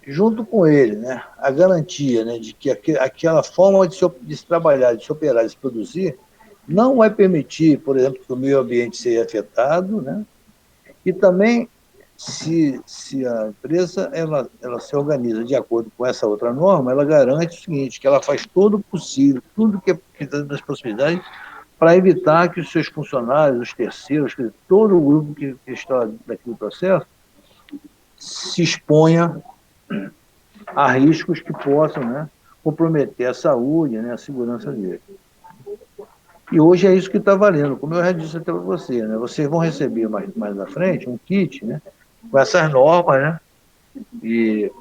junto com ele, né, a garantia, né, de que aquela forma de se trabalhar, de se operar, de se produzir, não vai permitir, por exemplo, que o meio ambiente seja afetado, né, e também, se a empresa ela se organiza de acordo com essa outra norma, ela garante o seguinte, que ela faz todo o possível, tudo que está das possibilidades, para evitar que os seus funcionários, os terceiros, todo o grupo que está daquele processo, se exponha a riscos que possam, né, comprometer a saúde, né, a segurança dele. E hoje é isso que está valendo, como eu já disse até para você, né, vocês vão receber mais na frente um kit, né, com essas normas, né, e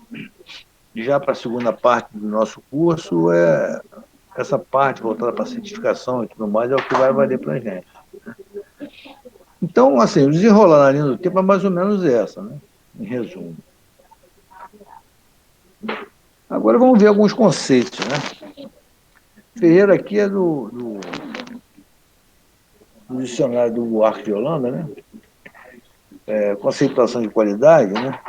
já para a segunda parte do nosso curso, essa parte voltada para a certificação e tudo mais é o que vai valer para a gente. Então, assim, o desenrolar na linha do tempo é mais ou menos essa, né, em resumo. Agora vamos ver alguns conceitos, né? Ferreira aqui é do dicionário do Buarque de Holanda, né? Conceituação de qualidade, né?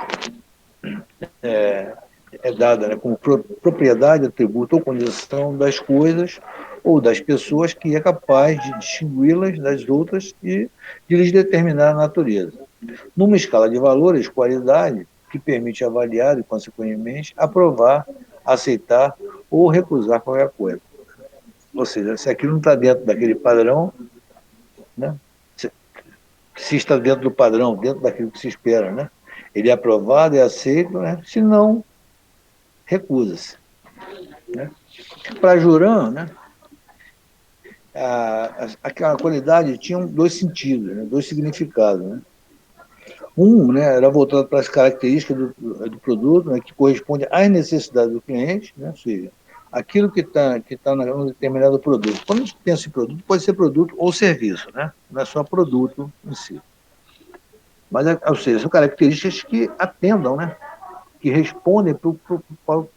É dada, né, como propriedade, atributo ou condição das coisas ou das pessoas que é capaz de distingui-las das outras e de lhes determinar a natureza. Numa escala de valores, qualidade que permite avaliar e, consequentemente, aprovar, aceitar ou recusar qualquer coisa. Ou seja, se aquilo não está dentro daquele padrão, né? Se está dentro do padrão, dentro daquilo que se espera, né? Ele é aprovado, é aceito, né? Se não, recusa-se. Né? Para Juran, né? A qualidade tinha dois sentidos, né? Dois significados. Né? Um, né, era voltado para as características do produto, né, que corresponde às necessidades do cliente, né, ou seja, aquilo que está num determinado produto. Quando a gente pensa em produto, pode ser produto ou serviço, né? Não é só produto em si. Mas, ou seja, são características que atendam, né? Que respondem para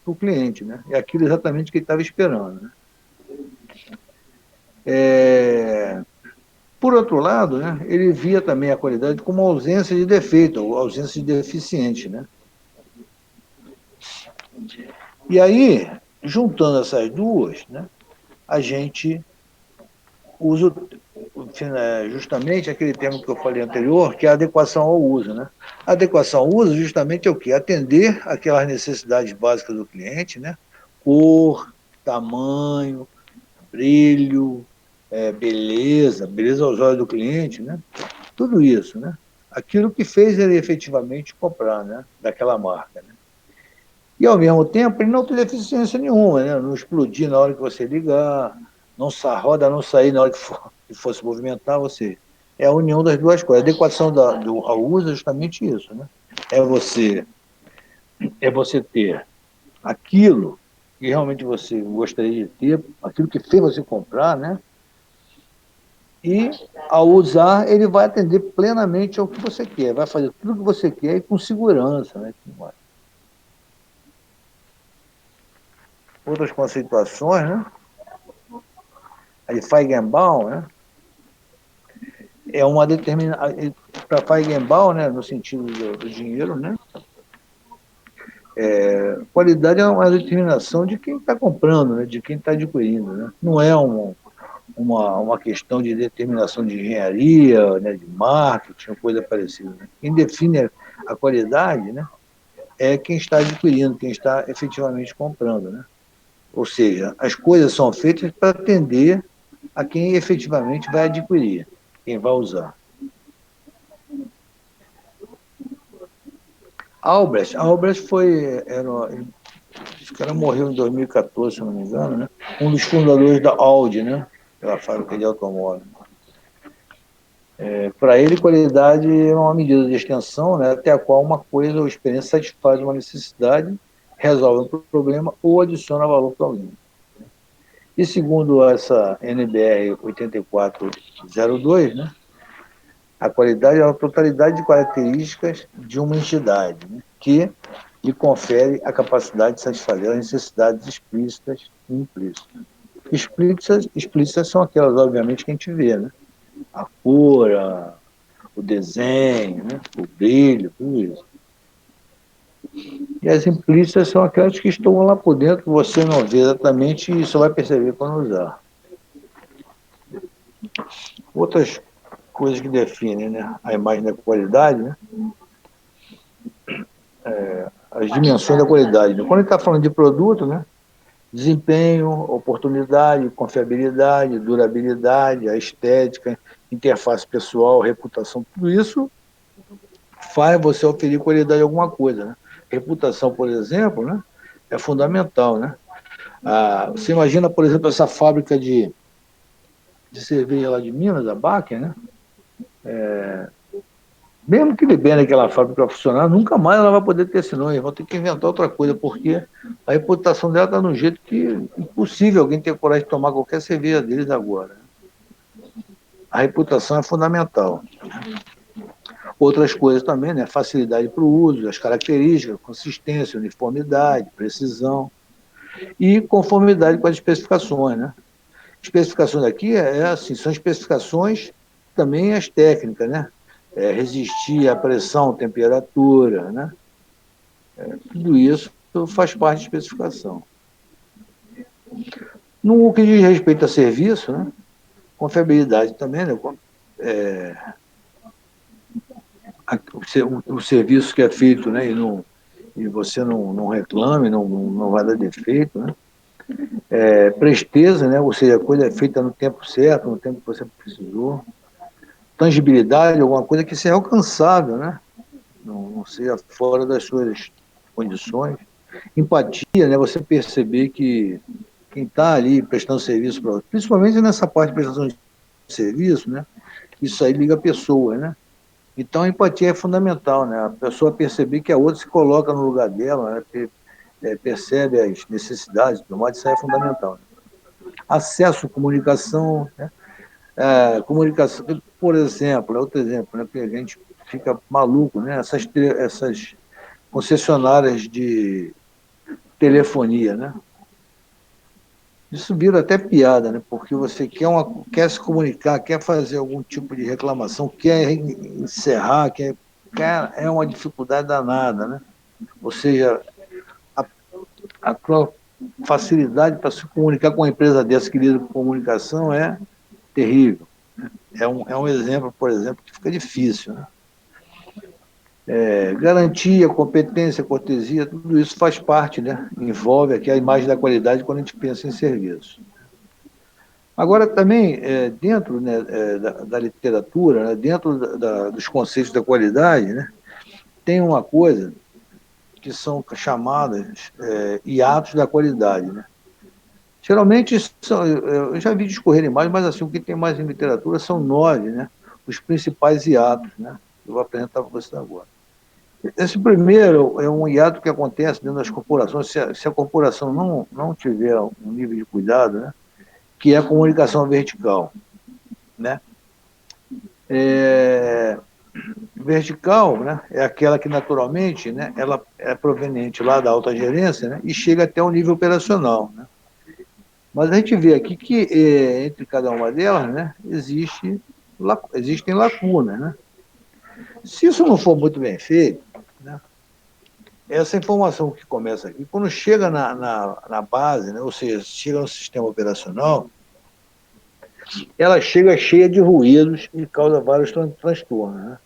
o cliente, né? É aquilo exatamente que ele estava esperando. Né? Por outro lado, né, ele via também a qualidade como ausência de defeito, ou ausência de deficiente. Né? E aí, juntando essas duas, né, a gente usa justamente aquele termo que eu falei anterior, que é a adequação ao uso. Né? A adequação ao uso justamente é o quê? Atender aquelas necessidades básicas do cliente, né? Cor, tamanho, brilho, beleza aos olhos do cliente, né? Tudo isso, né? Aquilo que fez ele efetivamente comprar, né? Daquela marca. Né? E, ao mesmo tempo, ele não tem deficiência nenhuma, né? Não explodir na hora que você ligar, a roda não sair na hora que for se movimentar, ou seja, é a união das duas coisas. A adequação ao uso é justamente isso, né? É você ter aquilo que realmente você gostaria de ter, aquilo que fez você comprar, né? E, ao usar, ele vai atender plenamente ao que você quer, vai fazer tudo o que você quer e com segurança, né? Outras conceituações, né? A de Feigenbaum, né? É uma determinação, para Feigenbaum, né, no sentido do dinheiro, né? Qualidade é uma determinação de quem está comprando, né? De quem está adquirindo, né? Não é uma questão de determinação de engenharia, né? De marketing, coisa parecida. Né? Quem define a qualidade, né? É quem está adquirindo, quem está efetivamente comprando, né? Ou seja, as coisas são feitas para atender a quem efetivamente vai adquirir, quem vai usar. Albrecht esse cara morreu em 2014, se não me engano, né? Um dos fundadores da Audi, né? Aquela fábrica de automóvel. Para ele, qualidade é uma medida de extensão, né? Até a qual uma coisa ou experiência satisfaz uma necessidade, resolve um problema ou adiciona valor para alguém. E segundo essa NBR 8402, né? A qualidade é a totalidade de características de uma entidade, né? Que lhe confere a capacidade de satisfazer as necessidades explícitas e implícitas. Explícitas são aquelas, obviamente, que a gente vê, né? A cor, o desenho, né? O brilho, tudo isso. E as implícitas são aquelas que estão lá por dentro, que você não vê exatamente e só vai perceber quando usar. Outras coisas que definem, né, a imagem da qualidade, né? As dimensões da qualidade. Quando a gente está falando de produto, né? Desempenho, oportunidade, confiabilidade, durabilidade, a estética, interface pessoal, reputação, tudo isso faz você oferir qualidade a alguma coisa, né? Reputação, por exemplo, né? É fundamental, né? Você imagina, por exemplo, essa fábrica de cerveja lá de Minas, a Baker, né? Mesmo que libere aquela fábrica para funcionar, nunca mais ela vai poder ter esse nome. Eles vão ter que inventar outra coisa, porque a reputação dela está no jeito que é impossível alguém ter coragem de tomar qualquer cerveja deles agora. A reputação é fundamental. Outras coisas também, né? Facilidade para o uso, as características, consistência, uniformidade, precisão e conformidade com as especificações, né? Especificações aqui assim, são especificações também as técnicas, né? Resistir à pressão, temperatura, né? Tudo isso faz parte de especificação. No que diz respeito a serviço, né? Confiabilidade também, né? O serviço que é feito, né? E você não reclame, não vai dar defeito, né? Presteza, né? Ou seja, a coisa é feita no tempo certo, no tempo que você precisou. Tangibilidade, alguma coisa que seja alcançável, né? Não seja fora das suas condições. Empatia, né? Você perceber que quem está ali prestando serviço para outro, principalmente nessa parte de prestação de serviço, né? Isso aí liga a pessoa, né? Então a empatia é fundamental, né? A pessoa perceber que a outra se coloca no lugar dela, né? Percebe as necessidades, isso aí é fundamental. Né? Acesso, comunicação, né? Comunicação, por exemplo, outro exemplo, né? Que a gente fica maluco, né? Essas concessionárias de telefonia, né? Isso vira até piada, né? Porque você quer se comunicar, quer fazer algum tipo de reclamação, quer encerrar, é uma dificuldade danada, né? Ou seja, a tua facilidade para se comunicar com uma empresa dessa que lida com comunicação é terrível. É um exemplo, por exemplo, que fica difícil, né? Garantia, competência, cortesia, tudo isso faz parte, né? Envolve aqui a imagem da qualidade quando a gente pensa em serviço. Agora, também, dentro, né, da literatura, né, dentro dos conceitos da qualidade, né, tem uma coisa que são chamadas hiatos da qualidade. Né? Geralmente, eu já vi discorrerem mais, mas assim, o que tem mais em literatura são 9, né, os principais hiatos, né, que eu vou apresentar para vocês agora. Esse primeiro é um hiato que acontece dentro das corporações, se a corporação não tiver um nível de cuidado, né, que é a comunicação vertical. Né? Vertical, né, é aquela que naturalmente, né, ela é proveniente lá da alta gerência, né, e chega até o nível operacional. Né? Mas a gente vê aqui que entre cada uma delas, né, existem lacunas. Né? Se isso não for muito bem feito, né, essa informação que começa aqui, quando chega na base, né, ou seja, chega no sistema operacional, ela chega cheia de ruídos e causa vários transtornos, né?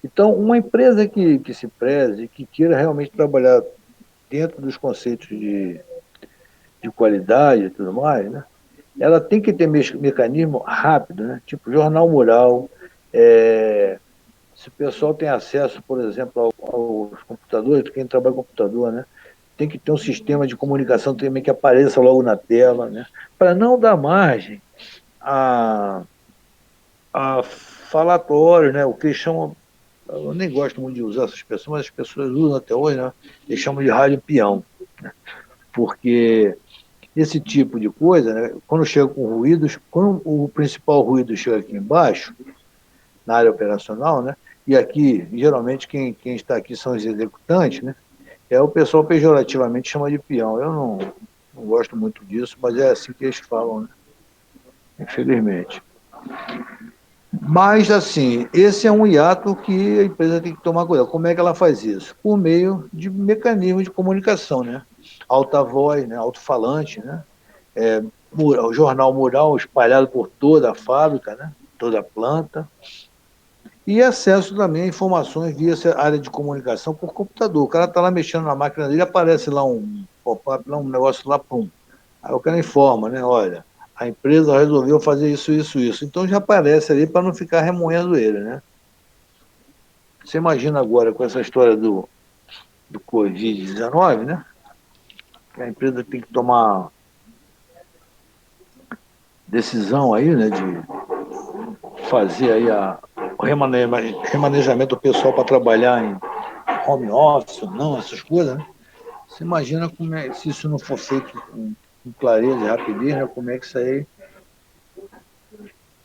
Então, uma empresa que se preze, que queira realmente trabalhar dentro dos conceitos de qualidade e tudo mais, né? Ela tem que ter mecanismo rápido, né? Tipo jornal mural, se o pessoal tem acesso, por exemplo, aos computadores, quem trabalha com computador, né? Tem que ter um sistema de comunicação também que apareça logo na tela, né? Para não dar margem a, a falatórios, né? O que eles chamam, eu nem gosto muito de usar essa expressão, mas as pessoas usam até hoje, né? Eles chamam de rádio peão, né? Porque esse tipo de coisa, né? Quando chega com ruídos, quando o principal ruído chega aqui embaixo, na área operacional, né? E aqui, geralmente, quem está aqui são os executantes, né? O pessoal pejorativamente chama de peão. Eu não gosto muito disso, mas é assim que eles falam, né? Infelizmente. Mas, assim, esse é um hiato que a empresa tem que tomar cuidado. Como é que ela faz isso? Por meio de mecanismos de comunicação, né? Alta voz, né? Alto-falante, né? O jornal mural espalhado por toda a fábrica, né? Toda a planta. E acesso também a informações via essa área de comunicação por computador. O cara está lá mexendo na máquina dele, aparece lá um pop-up, um negócio lá, pum. Aí o cara informa, né? Olha, a empresa resolveu fazer isso, isso, isso. Então já aparece ali para não ficar remoendo ele, né? Você imagina agora com essa história do Covid-19, né? Que a empresa tem que tomar decisão aí, né? De fazer aí o remanejamento do pessoal para trabalhar em home office ou não, essas coisas, né? Você imagina como se isso não for feito com clareza e rapidez, né? Como é que isso aí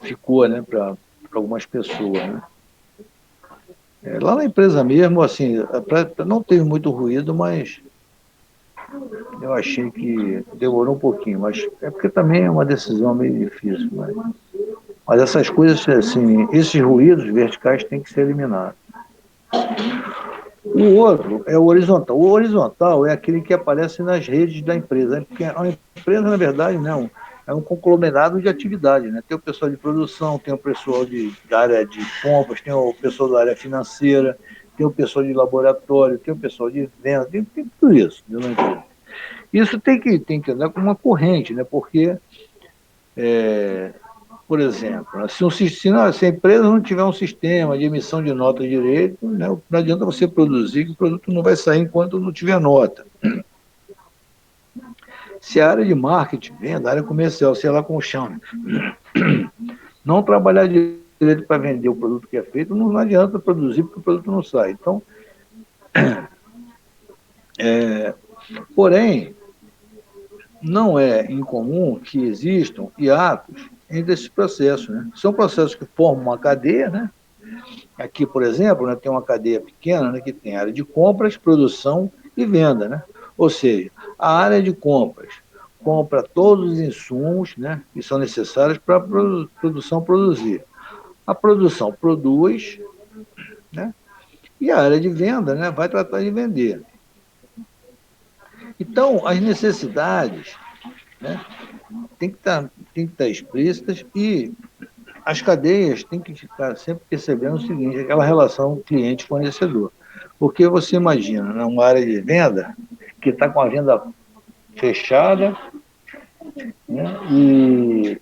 ficou, né, para algumas pessoas, né? Lá na empresa mesmo, assim, não teve muito ruído, mas eu achei que demorou um pouquinho, mas é porque também é uma decisão meio difícil, mas essas coisas, assim, esses ruídos verticais têm que ser eliminados. O outro é o horizontal. O horizontal é aquele que aparece nas redes da empresa. Porque a empresa, na verdade, não, é um conglomerado de atividade, né? Tem o pessoal de produção, tem o pessoal da área de compras, tem o pessoal da área financeira, tem o pessoal de laboratório, tem o pessoal de venda, tem tudo isso dentro da empresa. Isso tem que andar com uma corrente, né? Porque por exemplo, né, se a empresa não tiver um sistema de emissão de nota direito, né, não adianta você produzir, que o produto não vai sair enquanto não tiver nota. Se a área de marketing, venda, a área comercial, sei lá como chama, não trabalhar direito para vender o produto que é feito, não adianta produzir porque o produto não sai. Então, porém, não é incomum que existam hiatos entre esses processos, né? São processos que formam uma cadeia, né? Aqui, por exemplo, né, tem uma cadeia pequena, né, que tem área de compras, produção e venda, né? Ou seja, a área de compras compra todos os insumos, né, que são necessários para a produção produzir. A produção produz, né, e a área de venda, né, vai tratar de vender. Então, as necessidades, né, tem que estar explícitas e as cadeias têm que ficar sempre percebendo o seguinte, aquela relação cliente-fornecedor. Porque você imagina, né, uma área de venda que está com a venda fechada, né, e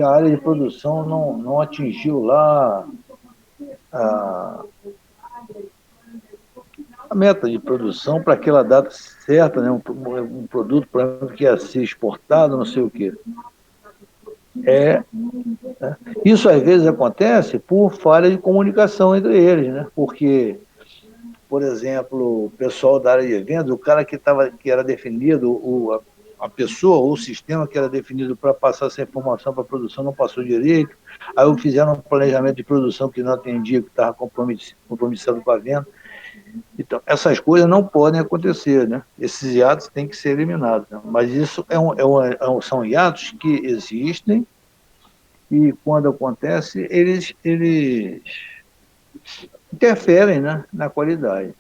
a área de produção não atingiu lá a, a meta de produção para aquela data certa, né, um produto, por exemplo, que ia ser exportado, não sei o quê. Né? Isso às vezes acontece por falha de comunicação entre eles, né? Porque, por exemplo, o pessoal da área de vendas, o cara que era definido, a pessoa ou o sistema que era definido para passar essa informação para a produção não passou direito, aí fizeram um planejamento de produção que não atendia, que estava compromissado com a venda. Então, essas coisas não podem acontecer, né? Esses hiatos têm que ser eliminados. Né? Mas isso são hiatos que existem e, quando acontece, eles interferem, né, na qualidade.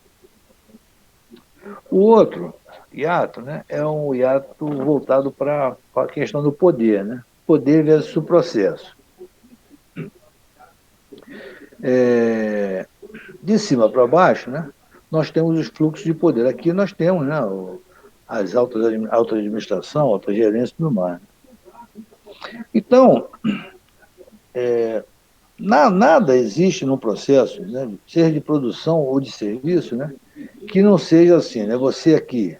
O outro hiato, né, é um hiato voltado para a questão do poder, né? Poder versus o processo. De cima para baixo, né, nós temos os fluxos de poder. Aqui nós temos, né, as alta administração, alta gerência e tudo mais. Então, nada existe no processo, né, seja de produção ou de serviço, né, que não seja assim, né, você aqui,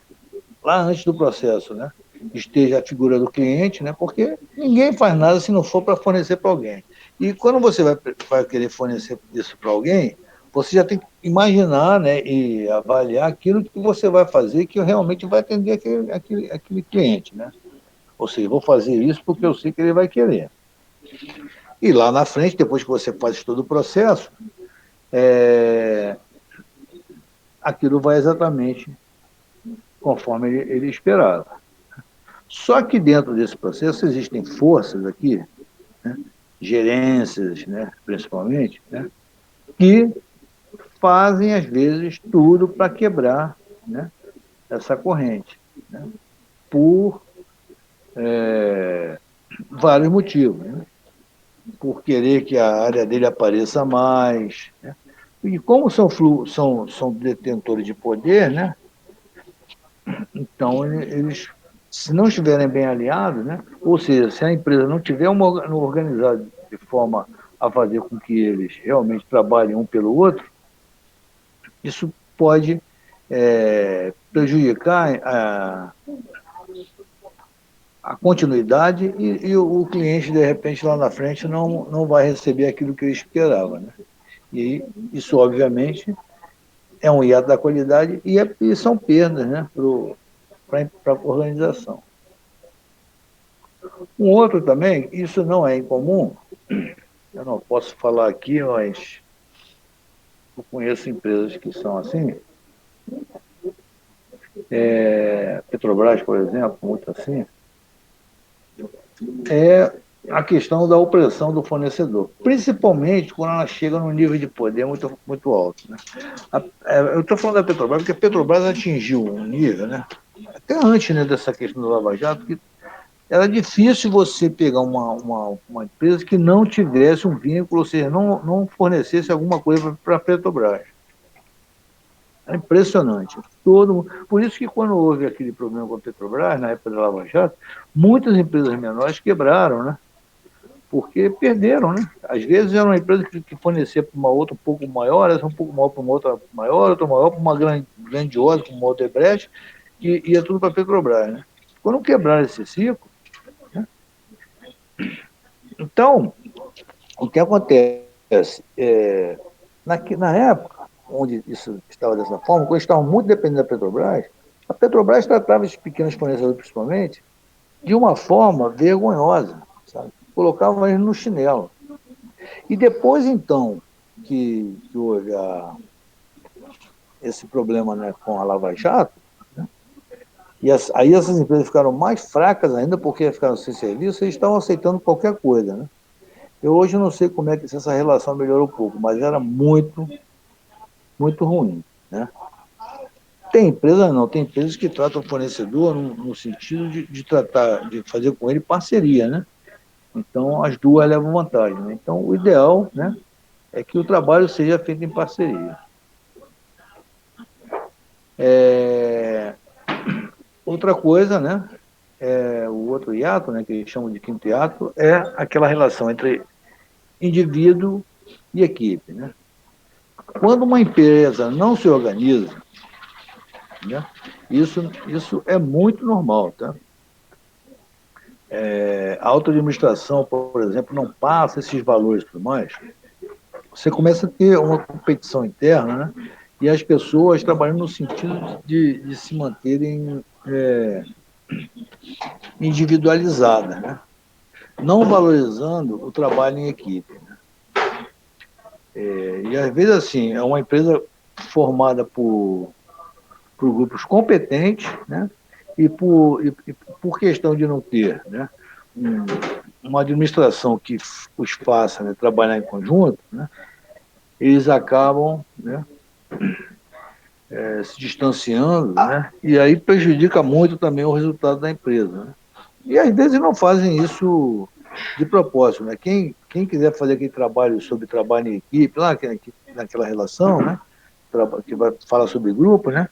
lá antes do processo, né, esteja a figura do cliente, né, porque ninguém faz nada se não for para fornecer para alguém. E quando você vai querer fornecer isso para alguém, você já tem que imaginar, né, e avaliar aquilo que você vai fazer que realmente vai atender aquele cliente, né? Ou seja, vou fazer isso porque eu sei que ele vai querer. E lá na frente, depois que você faz todo o processo, aquilo vai exatamente conforme ele esperava. Só que dentro desse processo existem forças aqui, né, gerências, né, principalmente, né, que fazem, às vezes, tudo para quebrar, né, essa corrente, né, por vários motivos. Né, por querer que a área dele apareça mais. Né, e como são detentores de poder, né, então eles, se não estiverem bem alinhados, né, ou seja, se a empresa não tiver organizada de forma a fazer com que eles realmente trabalhem um pelo outro, isso pode prejudicar a continuidade e o cliente, de repente, lá na frente, não vai receber aquilo que ele esperava. Né? E isso, obviamente, é um hiato da qualidade e são perdas, né, para a organização. Um outro também, isso não é incomum, eu não posso falar aqui, mas eu conheço empresas que são assim, Petrobras, por exemplo, muito assim, é a questão da opressão do fornecedor, principalmente quando ela chega num nível de poder muito, muito alto. Né? Eu estou falando da Petrobras, porque a Petrobras atingiu um nível, né, até antes, né, dessa questão do Lava Jato, que era difícil você pegar uma empresa que não tivesse um vínculo, ou seja, não fornecesse alguma coisa para a Petrobras. Era impressionante. Por isso que quando houve aquele problema com a Petrobras, na época da Lava Jato, muitas empresas menores quebraram, né? Porque perderam, né? Às vezes era uma empresa que fornecia para uma outra um pouco maior, essa um pouco maior para uma outra maior, outra maior para uma grandiosa, como uma Odebrecht, e ia tudo para a Petrobras, né? Quando quebraram esse ciclo, né? Então, o que acontece? Na época, onde isso estava dessa forma, quando estavam muito dependentes da Petrobras, a Petrobras tratava esses pequenos fornecedores, principalmente, de uma forma vergonhosa, sabe? Colocavam eles no chinelo. E depois, então, que houve esse problema, né, com a Lava Jato, né, aí essas empresas ficaram mais fracas ainda, porque ficaram sem serviço, e estavam aceitando qualquer coisa. Né? Eu hoje não sei como é que essa relação melhorou um pouco, mas era muito, muito ruim. Né? Tem empresas que tratam o fornecedor no sentido de tratar, de fazer com ele parceria, né? Então, as duas levam vantagem. Né? Então, o ideal, né, é que o trabalho seja feito em parceria. Outra coisa, né, o outro hiato, né, que eles chamam de quinto hiato, é aquela relação entre indivíduo e equipe. Né? Quando uma empresa não se organiza, né, isso é muito normal. Tá? A auto-administração, por exemplo, não passa esses valores e tudo mais, você começa a ter uma competição interna, né? E as pessoas trabalhando no sentido de se manterem individualizadas, né? Não valorizando o trabalho em equipe. Né? E às vezes, assim, é uma empresa formada por grupos competentes, né? E por questão de não ter, né, uma administração que os faça, né, trabalhar em conjunto, né, eles acabam, né, se distanciando, né? E aí prejudica muito também o resultado da empresa, né? E às vezes não fazem isso de propósito, né? Quem quiser fazer aquele trabalho sobre trabalho em equipe, lá naquela relação, né? Que vai falar sobre grupo, né?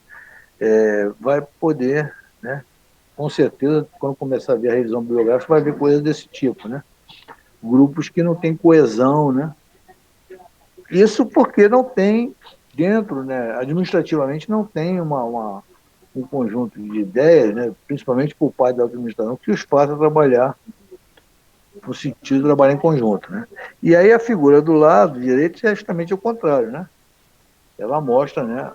Vai poder, né? Com certeza, quando começar a ver a revisão biográfica, vai ver coisas desse tipo, né? Grupos que não têm coesão, né? Isso porque não tem dentro, né? Administrativamente não tem um conjunto de ideias, né? Principalmente por parte da administração, que os faça trabalhar no sentido de trabalhar em conjunto, né? E aí a figura do lado direito é justamente o contrário, né? Ela mostra, né?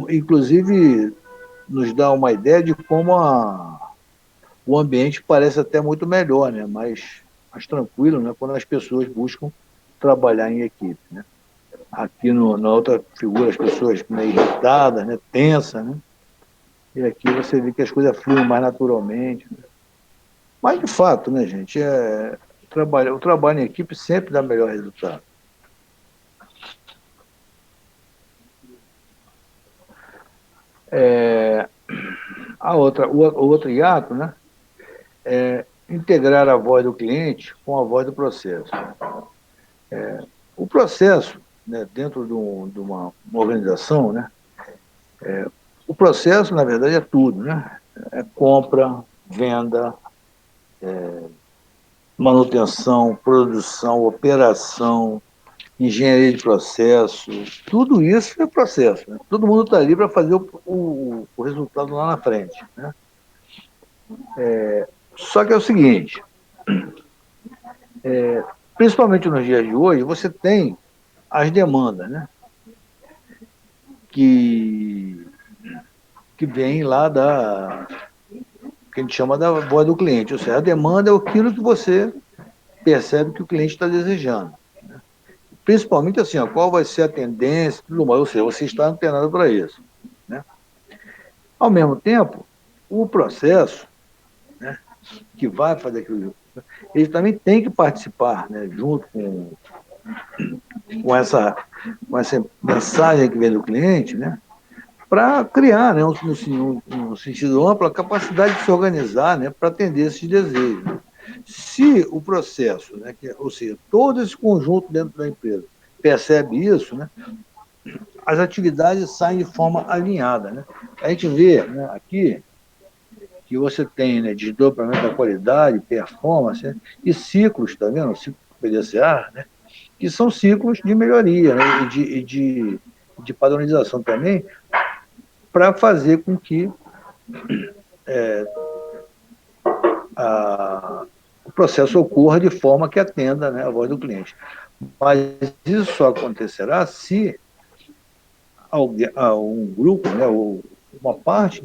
Inclusive nos dá uma ideia de como o ambiente parece até muito melhor, né? Mais tranquilo, né? Quando as pessoas buscam trabalhar em equipe, né? Aqui na outra figura as pessoas meio irritadas, né? Tensas, né? E aqui você vê que as coisas fluem mais naturalmente, né? Mas de fato, né, gente, o trabalho em equipe sempre dá melhor resultado. O outro hiato, né, é integrar a voz do cliente com a voz do processo. O processo, né, dentro de uma organização, né, o processo, na verdade, é tudo, né? É compra, venda, manutenção, produção, operação, engenharia de processo, tudo isso é processo, né? Todo mundo está ali para fazer o resultado lá na frente, né? Só que é o seguinte, principalmente nos dias de hoje, você tem as demandas, né? Que vem lá que a gente chama da voz do cliente, ou seja, a demanda é aquilo que você percebe que o cliente está desejando. Principalmente assim, ó, qual vai ser a tendência, tudo mais, ou seja, você está antenado para isso, né? Ao mesmo tempo, o processo, né, que vai fazer aquilo, ele também tem que participar, né, junto com essa mensagem que vem do cliente, né, para criar, né, no sentido amplo, a capacidade de se organizar, né, para atender esses desejos. Se o processo, né, ou seja, todo esse conjunto dentro da empresa percebe isso, né, as atividades saem de forma alinhada, né? A gente vê, né, aqui que você tem, né, desdobramento da qualidade, performance, né, e ciclos, tá vendo? O ciclo PDCA, né, que são ciclos de melhoria, né, de padronização também, para fazer com que o processo ocorra de forma que atenda, né, a voz do cliente. Mas isso só acontecerá se um grupo, né, ou uma parte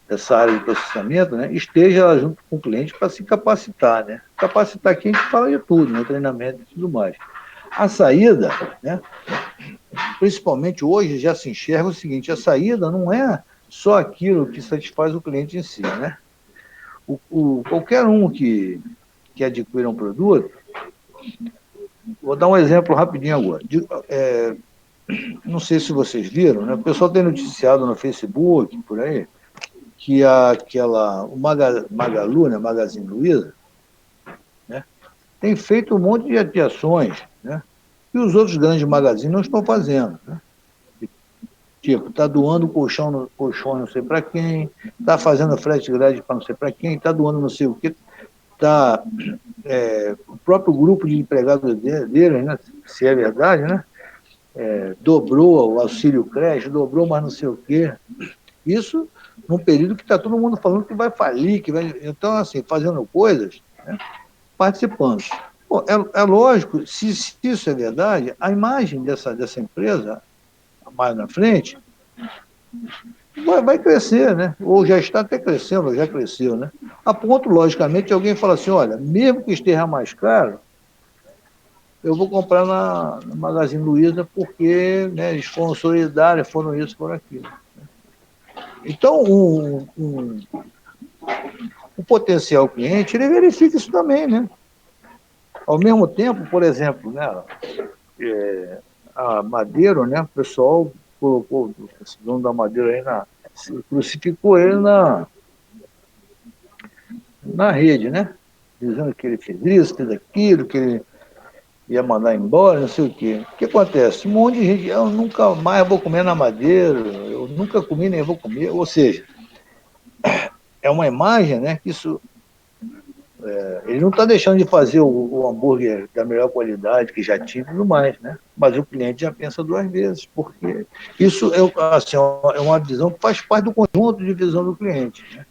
dessa área de processamento, né, esteja junto com o cliente para se capacitar, né? Capacitar aqui a gente fala de tudo, né, treinamento e tudo mais. A saída, né, principalmente hoje já se enxerga o seguinte: a saída não é só aquilo que satisfaz o cliente em si, né? Qualquer um que adquira um produto, vou dar um exemplo rapidinho agora. Não sei se vocês viram, né? O pessoal tem noticiado no Facebook, por aí, que o Magalu, né, Magazine Luiza, né, tem feito um monte de ações, né, que os outros grandes magazines não estão fazendo, né? Tipo, está doando colchão não sei para quem, está fazendo frete grátis para não sei para quem, está doando não sei o quê, o próprio grupo de empregados deles, né, se é verdade, né, dobrou o auxílio creche, dobrou mais não sei o quê. Isso num período que está todo mundo falando que vai falir, que vai. Então, assim, fazendo coisas, né, participando. Bom, é lógico, se isso é verdade, a imagem dessa empresa, mais na frente, vai crescer, né? Ou já está até crescendo, ou já cresceu, né? A ponto, logicamente, de alguém fala assim: olha, mesmo que esteja mais caro, eu vou comprar na Magazine Luiza porque, né, eles foram solidários, foram isso, foram aquilo. Então, o potencial cliente, ele verifica isso também, né? Ao mesmo tempo, por exemplo, né, a Madeiro, né? O pessoal colocou esse dono da Madeiro aí crucificou ele na rede, né? Dizendo que ele fez isso, fez aquilo, que ele ia mandar embora, não sei o quê. O que acontece? Um monte de gente, eu nunca mais vou comer na Madeira, eu nunca comi nem vou comer. Ou seja, é uma imagem, né? Que isso, ele não está deixando de fazer o hambúrguer da melhor qualidade que já tinha e tudo mais, né? Mas o cliente já pensa duas vezes, porque isso assim, é uma visão que faz parte do conjunto de visão do cliente, né?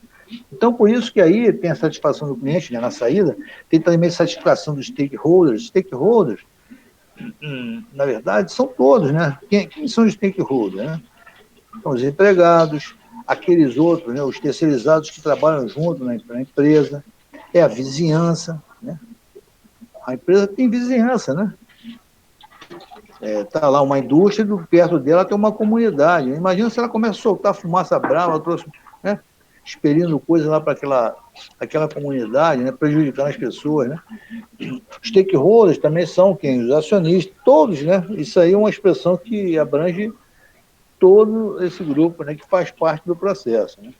Então, por isso que aí tem a satisfação do cliente, né, na saída, tem também a satisfação dos stakeholders. Stakeholders, na verdade, são todos, né? Quem são os stakeholders, né? São os empregados, aqueles outros, né, os terceirizados que trabalham junto na empresa, é a vizinhança, né? A empresa tem vizinhança, né? Tá lá uma indústria, perto dela tem uma comunidade. Imagina se ela começa a soltar fumaça brava, né? Expelindo coisa lá para aquela comunidade, né? Prejudicando as pessoas, né? Os stakeholders também são quem? Os acionistas, todos, né? Isso aí é uma expressão que abrange todo esse grupo, né? Que faz parte do processo, né?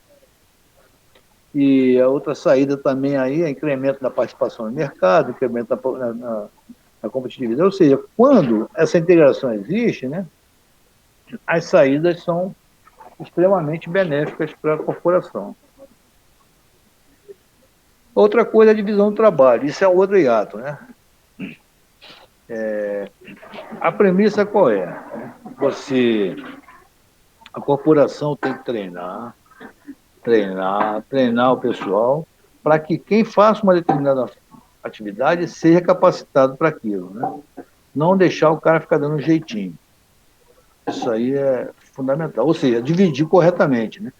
E a outra saída também aí é incremento da participação no mercado, incremento na competitividade. Ou seja, quando essa integração existe, né? As saídas são extremamente benéficas para a corporação. Outra coisa é a divisão do trabalho. Isso é outro hiato, né? A premissa qual é? A corporação tem que treinar o pessoal para que quem faça uma determinada atividade seja capacitado para aquilo, né? Não deixar o cara ficar dando um jeitinho. Isso aí é fundamental. Ou seja, dividir corretamente, né?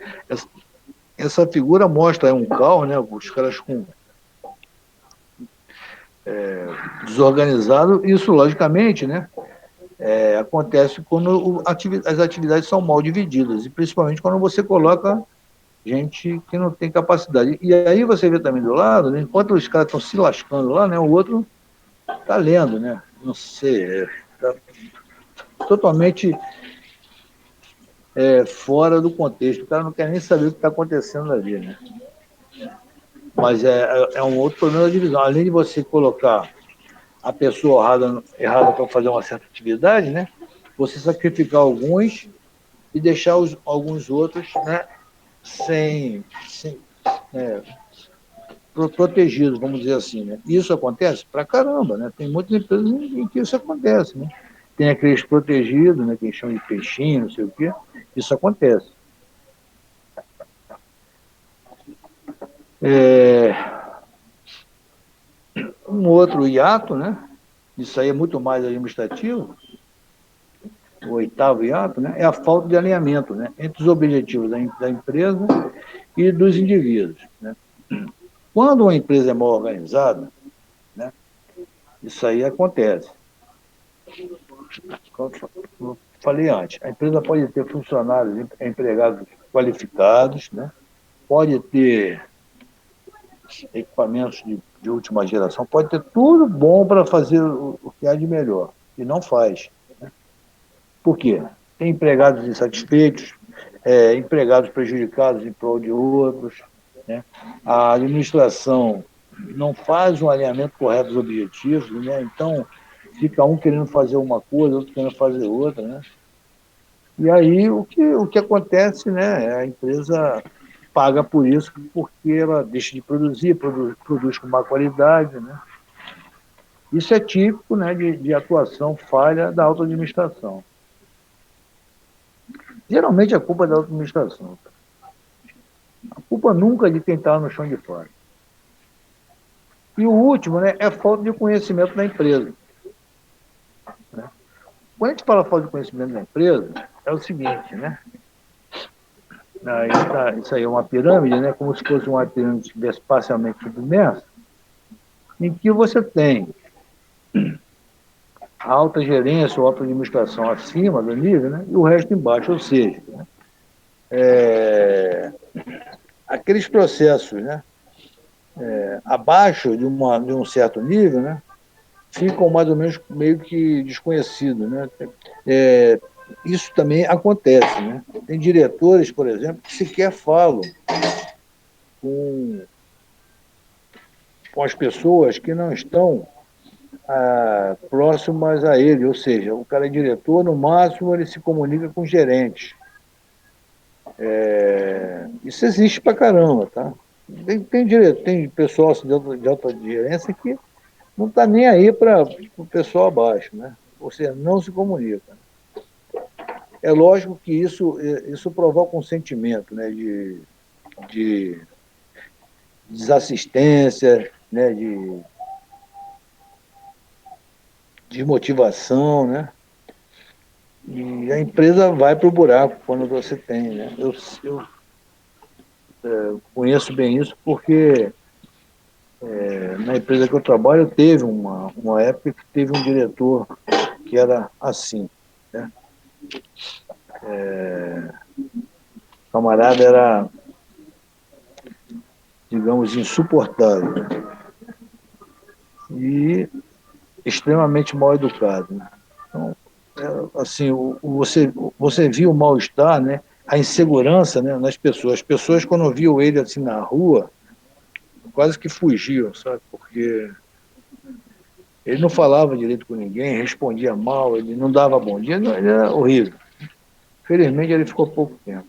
Essa figura mostra um carro, né? Os caras com desorganizado. Isso, logicamente, né? Acontece quando as atividades são mal divididas, e principalmente quando você coloca gente que não tem capacidade. E aí você vê também do lado, né, enquanto os caras estão se lascando lá, né, o outro está lendo, né? Não sei, tá totalmente fora do contexto. O cara não quer nem saber o que está acontecendo ali, né? Mas é um outro problema da divisão. Além de você colocar a pessoa errada para fazer uma certa atividade, né? Você sacrificar alguns e deixar alguns outros, né, sem protegidos, vamos dizer assim, né? Isso acontece pra caramba, né? Tem muitas empresas em que isso acontece, né? Tem aqueles protegidos, né, que eles chamam de peixinho, não sei o quê. Isso acontece. Um outro hiato, né? Isso aí é muito mais administrativo. O oitavo hiato, né, é a falta de alinhamento, né, entre os objetivos da empresa e dos indivíduos, né? Quando uma empresa é mal organizada, né, isso aí acontece. Como eu falei antes, a empresa pode ter funcionários, empregados qualificados, né, pode ter equipamentos de última geração, pode ter tudo bom para fazer o que há de melhor, e não faz. Por quê? Tem empregados insatisfeitos, empregados prejudicados em prol de outros, né? A administração não faz um alinhamento correto dos objetivos, né? Então fica um querendo fazer uma coisa, outro querendo fazer outra, né? E aí o que acontece, né? A empresa paga por isso, porque ela deixa de produzir, produz com má qualidade, né? Isso é típico, né, de atuação falha da alta administração. Geralmente a culpa é da administração. A culpa nunca é de quem está no chão de fora. E o último, né, é a falta de conhecimento da empresa. Né? Quando a gente fala falta de conhecimento da empresa, é o seguinte, né? Isso aí é uma pirâmide, né, como se fosse uma pirâmide que estivesse parcialmente submersa, em que você tem a alta gerência ou alta administração acima do nível, né, e o resto embaixo, ou seja, né, aqueles processos, né, abaixo de um certo nível, né, ficam mais ou menos meio que desconhecidos, né? Isso também acontece, né? Tem diretores, por exemplo, que sequer falam com, com as pessoas que não estão próximas a ele, ou seja, o cara é diretor, no máximo ele se comunica com gerentes. Isso existe pra caramba, tá? Tem pessoal assim, de alta gerência que não está nem aí para o pessoal abaixo, né? Ou seja, não se comunica. É lógico que isso provoca um sentimento, né, de desassistência, né, de motivação, né? E a empresa vai para o buraco quando você tem, né? Eu conheço bem isso porque na empresa que eu trabalho teve uma época que teve um diretor que era assim, né? O camarada era, digamos, insuportável, né? E extremamente mal educado, né? Então, assim, você viu o mal-estar, né? A insegurança, né, nas pessoas. As pessoas, quando viam ele assim na rua, quase que fugiam, sabe? Porque ele não falava direito com ninguém, respondia mal, ele não dava bom dia, ele era horrível. Felizmente, ele ficou pouco tempo.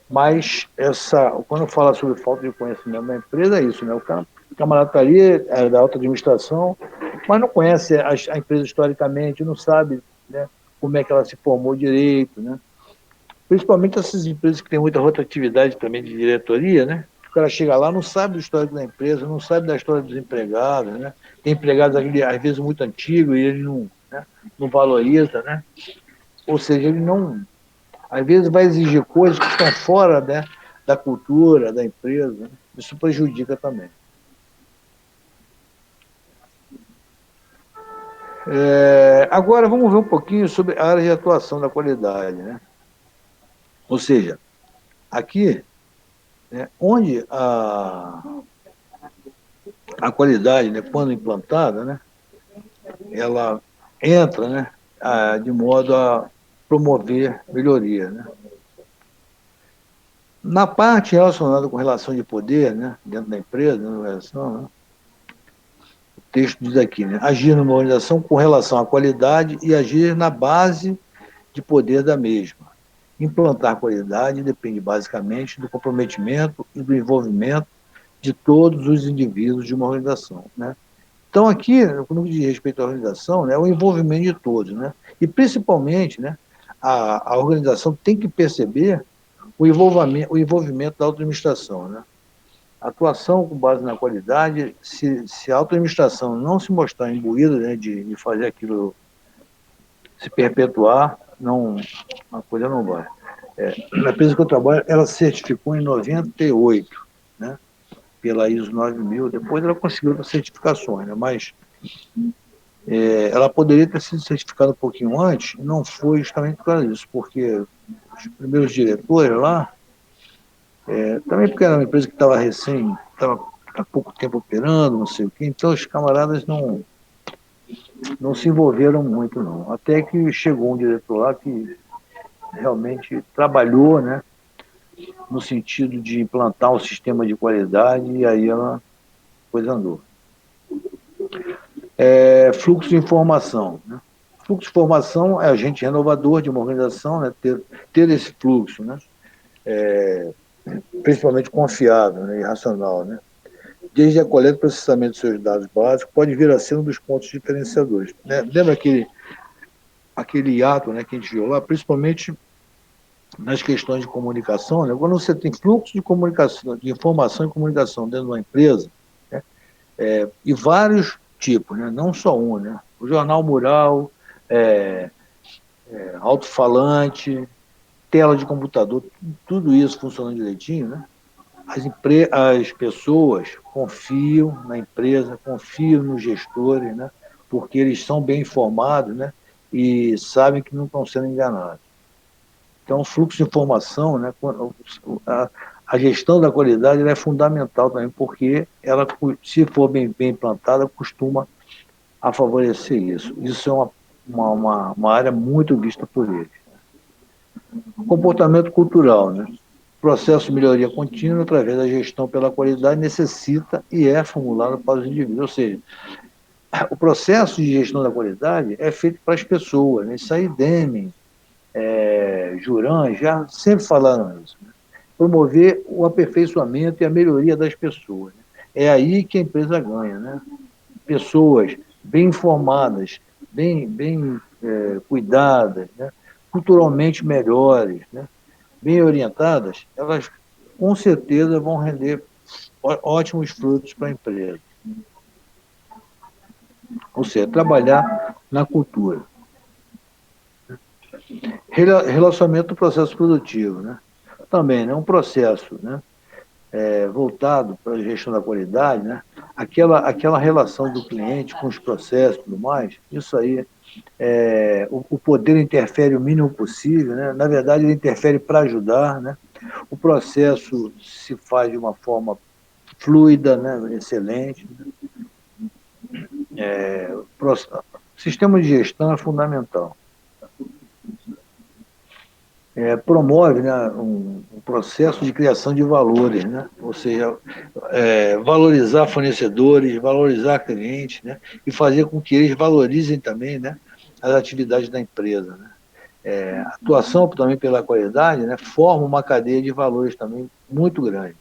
Mas quando fala sobre falta de conhecimento na empresa, é isso, né? O camarada está ali, é da alta administração, mas não conhece a empresa historicamente, não sabe, né, como é que ela se formou direito, né? Principalmente essas empresas que têm muita rotatividade também de diretoria, né? O cara chega lá, não sabe do histórico da empresa, não sabe da história dos empregados, né? Tem empregados às vezes muito antigos e ele não, né, não valoriza, né? Ou seja, ele não, às vezes vai exigir coisas que estão fora, né, da cultura, da empresa, né? Isso prejudica também. Agora vamos ver um pouquinho sobre a área de atuação da qualidade, né? Ou seja, aqui, né, onde a qualidade, né, quando implantada, né, ela entra, né, de modo a promover melhoria, né? Na parte relacionada com relação de poder, né, dentro da empresa, na organização, né, o texto diz aqui, né, agir numa organização com relação à qualidade e agir na base de poder da mesma. Implantar qualidade depende basicamente do comprometimento e do envolvimento de todos os indivíduos de uma organização, né? Então, aqui, no que diz respeito à organização, né, é o envolvimento de todos, né? E, principalmente, né, a organização tem que perceber o envolvimento da auto-administração, né? A atuação com base na qualidade, se a auto-administração não se mostrar imbuída, né, de fazer aquilo se perpetuar, não, a coisa não vai. Na empresa que eu trabalho, ela certificou em 98, né, pela ISO 9000, depois ela conseguiu outras certificações, né, mas ela poderia ter sido certificada um pouquinho antes, e não foi justamente por causa disso, porque os primeiros diretores lá, também porque era uma empresa que estava há pouco tempo operando, não sei o quê, então os camaradas não se envolveram muito, não. Até que chegou um diretor lá que realmente trabalhou, né, no sentido de implantar um sistema de qualidade, e aí a coisa andou. Fluxo de informação, né? Fluxo de informação é agente renovador de uma organização, né, ter esse fluxo, né, principalmente confiável, né, e racional, né? Desde a coleta e processamento dos seus dados básicos, pode vir a ser um dos pontos diferenciadores, né? Lembra aquele hiato, né, que a gente viu lá, principalmente nas questões de comunicação, né? Quando você tem fluxo de comunicação, de informação e comunicação dentro de uma empresa, né, e vários tipos, né? Não só um, né? O jornal mural, alto-falante, tela de computador, tudo isso funcionando direitinho, né? As pessoas confiam na empresa, confiam nos gestores, né? Porque eles são bem informados, né? E sabem que não estão sendo enganados. Então, o fluxo de informação, né? a gestão da qualidade ela é fundamental também, porque ela, se for bem implantada, costuma a favorecer isso. Isso é uma área muito vista por eles. Comportamento cultural, né? Processo de melhoria contínua através da gestão pela qualidade necessita e é formulado para os indivíduos. Ou seja, o processo de gestão da qualidade é feito para as pessoas. Né? Isso aí, Deming, Juran, já sempre falaram isso. Né? Promover o aperfeiçoamento e a melhoria das pessoas. Né? É aí que a empresa ganha. Né? Pessoas bem informadas, bem cuidadas, né? Culturalmente melhores, né? Bem orientadas, elas com certeza vão render ótimos frutos para a empresa. Ou seja, trabalhar na cultura. Relacionamento do processo produtivo, né? Também, né? Um processo, né? Voltado para a gestão da qualidade, né? Aquela relação do cliente com os processos e tudo mais, isso aí, o poder interfere o mínimo possível, né? Na verdade, ele interfere para ajudar, né? O processo se faz de uma forma fluida, né? Excelente. O sistema de gestão é fundamental. Promove, né, um processo de criação de valores, né? Ou seja, valorizar fornecedores, valorizar clientes, né? E fazer com que eles valorizem também, né, as atividades da empresa. Né? Atuação também pela qualidade, né, forma uma cadeia de valores também muito grande.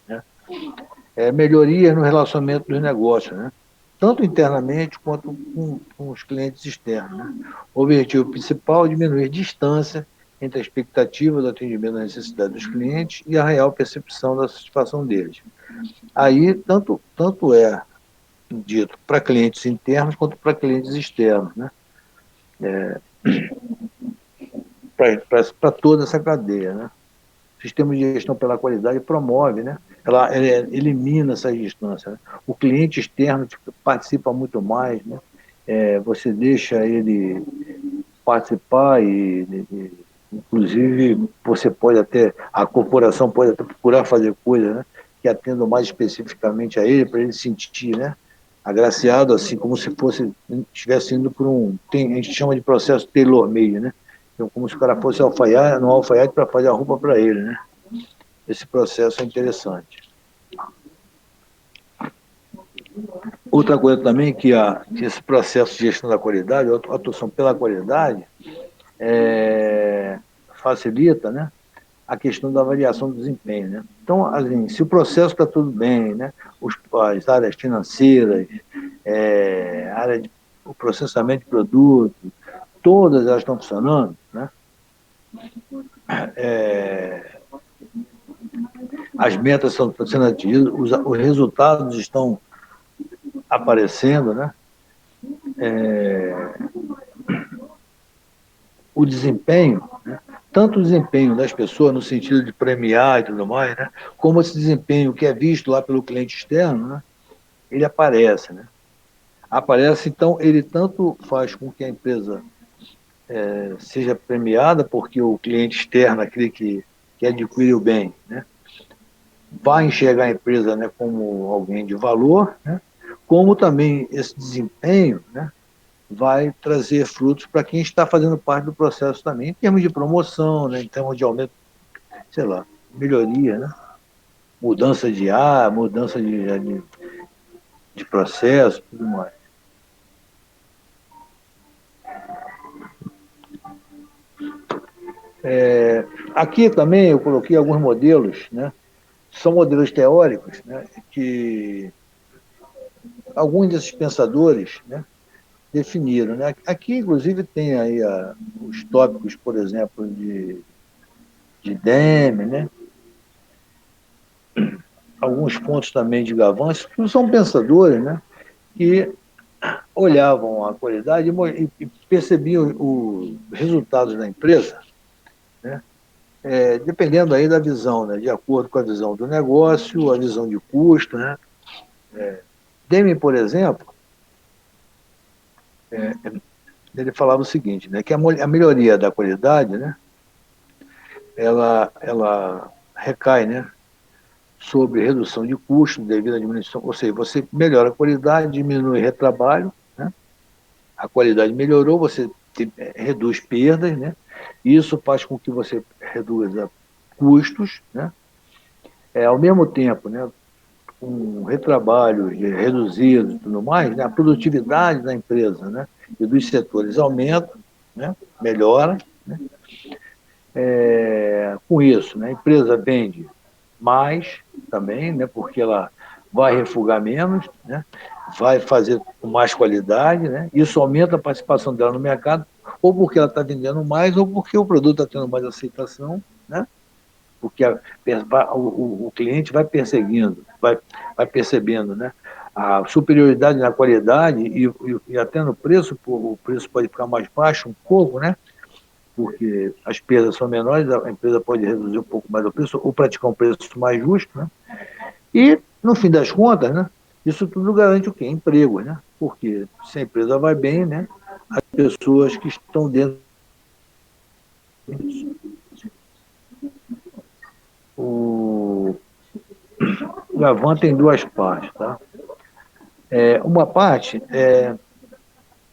Né? Melhorias no relacionamento dos negócios, né? Tanto internamente quanto com os clientes externos. Né? O objetivo principal é diminuir a distância entre a expectativa do atendimento à necessidade dos clientes e a real percepção da satisfação deles. Aí, tanto é dito para clientes internos quanto para clientes externos, né? Para toda essa cadeia. Né? O sistema de gestão pela qualidade promove, né? Ela elimina essa distância. Né? O cliente externo participa muito mais, né? Você deixa ele participar inclusive, a corporação pode até procurar fazer coisas, né? Que atendam mais especificamente a ele, para ele sentir, né? Agraciado, assim, como se estivesse indo por a gente chama de processo tailor-made, né? Então, como se o cara fosse no alfaiate para fazer a roupa para ele, né? Esse processo é interessante. Outra coisa também que esse processo de gestão da qualidade, a atuação pela qualidade, facilita, né, a questão da avaliação do desempenho. Né? Então, assim, se o processo está tudo bem, né, as áreas financeiras, o processamento de produto, todas elas estão funcionando, né? As metas estão sendo atingidas, os resultados estão aparecendo, né? O desempenho, né? Tanto o desempenho das pessoas no sentido de premiar e tudo mais, né? Como esse desempenho que é visto lá pelo cliente externo, né? Ele aparece, né? Aparece, então, ele tanto faz com que a empresa seja premiada, porque o cliente externo, aquele que adquire o bem, né? Vai enxergar a empresa, né, como alguém de valor, né? Como também esse desempenho, né, vai trazer frutos para quem está fazendo parte do processo também, em termos de promoção, né, em termos de aumento, sei lá, melhoria, né? Mudança de mudança de processo, tudo mais. Aqui também eu coloquei alguns modelos, né? São modelos teóricos, né? Que alguns desses pensadores, né, definiram. Né? Aqui, inclusive, tem aí os tópicos, por exemplo, de Deme, né? Alguns pontos também de Gavin, que são pensadores, né, que olhavam a qualidade e percebiam os resultados da empresa, né, dependendo aí da visão, né, de acordo com a visão do negócio, a visão de custo. Né. Deme, por exemplo, ele falava o seguinte, né, que a melhoria da qualidade, né, ela recai, né, sobre redução de custos devido à diminuição, ou seja, você melhora a qualidade, diminui retrabalho, né, a qualidade melhorou, você reduz perdas, né, e isso faz com que você reduza custos, né, ao mesmo tempo, né, com retrabalhos reduzidos e tudo mais, né, a produtividade da empresa, né, e dos setores aumenta, né, melhora, né, com isso, né, a empresa vende mais também, né, porque ela vai refugar menos, né, vai fazer com mais qualidade, né, isso aumenta a participação dela no mercado, ou porque ela está vendendo mais, ou porque o produto está tendo mais aceitação, né, porque o cliente vai perseguindo, vai percebendo, né, a superioridade na qualidade e até no preço, o preço pode ficar mais baixo um pouco, né, porque as perdas são menores, a empresa pode reduzir um pouco mais o preço ou praticar um preço mais justo, né? E, no fim das contas, né, isso tudo garante o quê? Emprego, né? Porque se a empresa vai bem, né, as pessoas que estão dentro disso. O Gavan tem duas partes, tá? Uma parte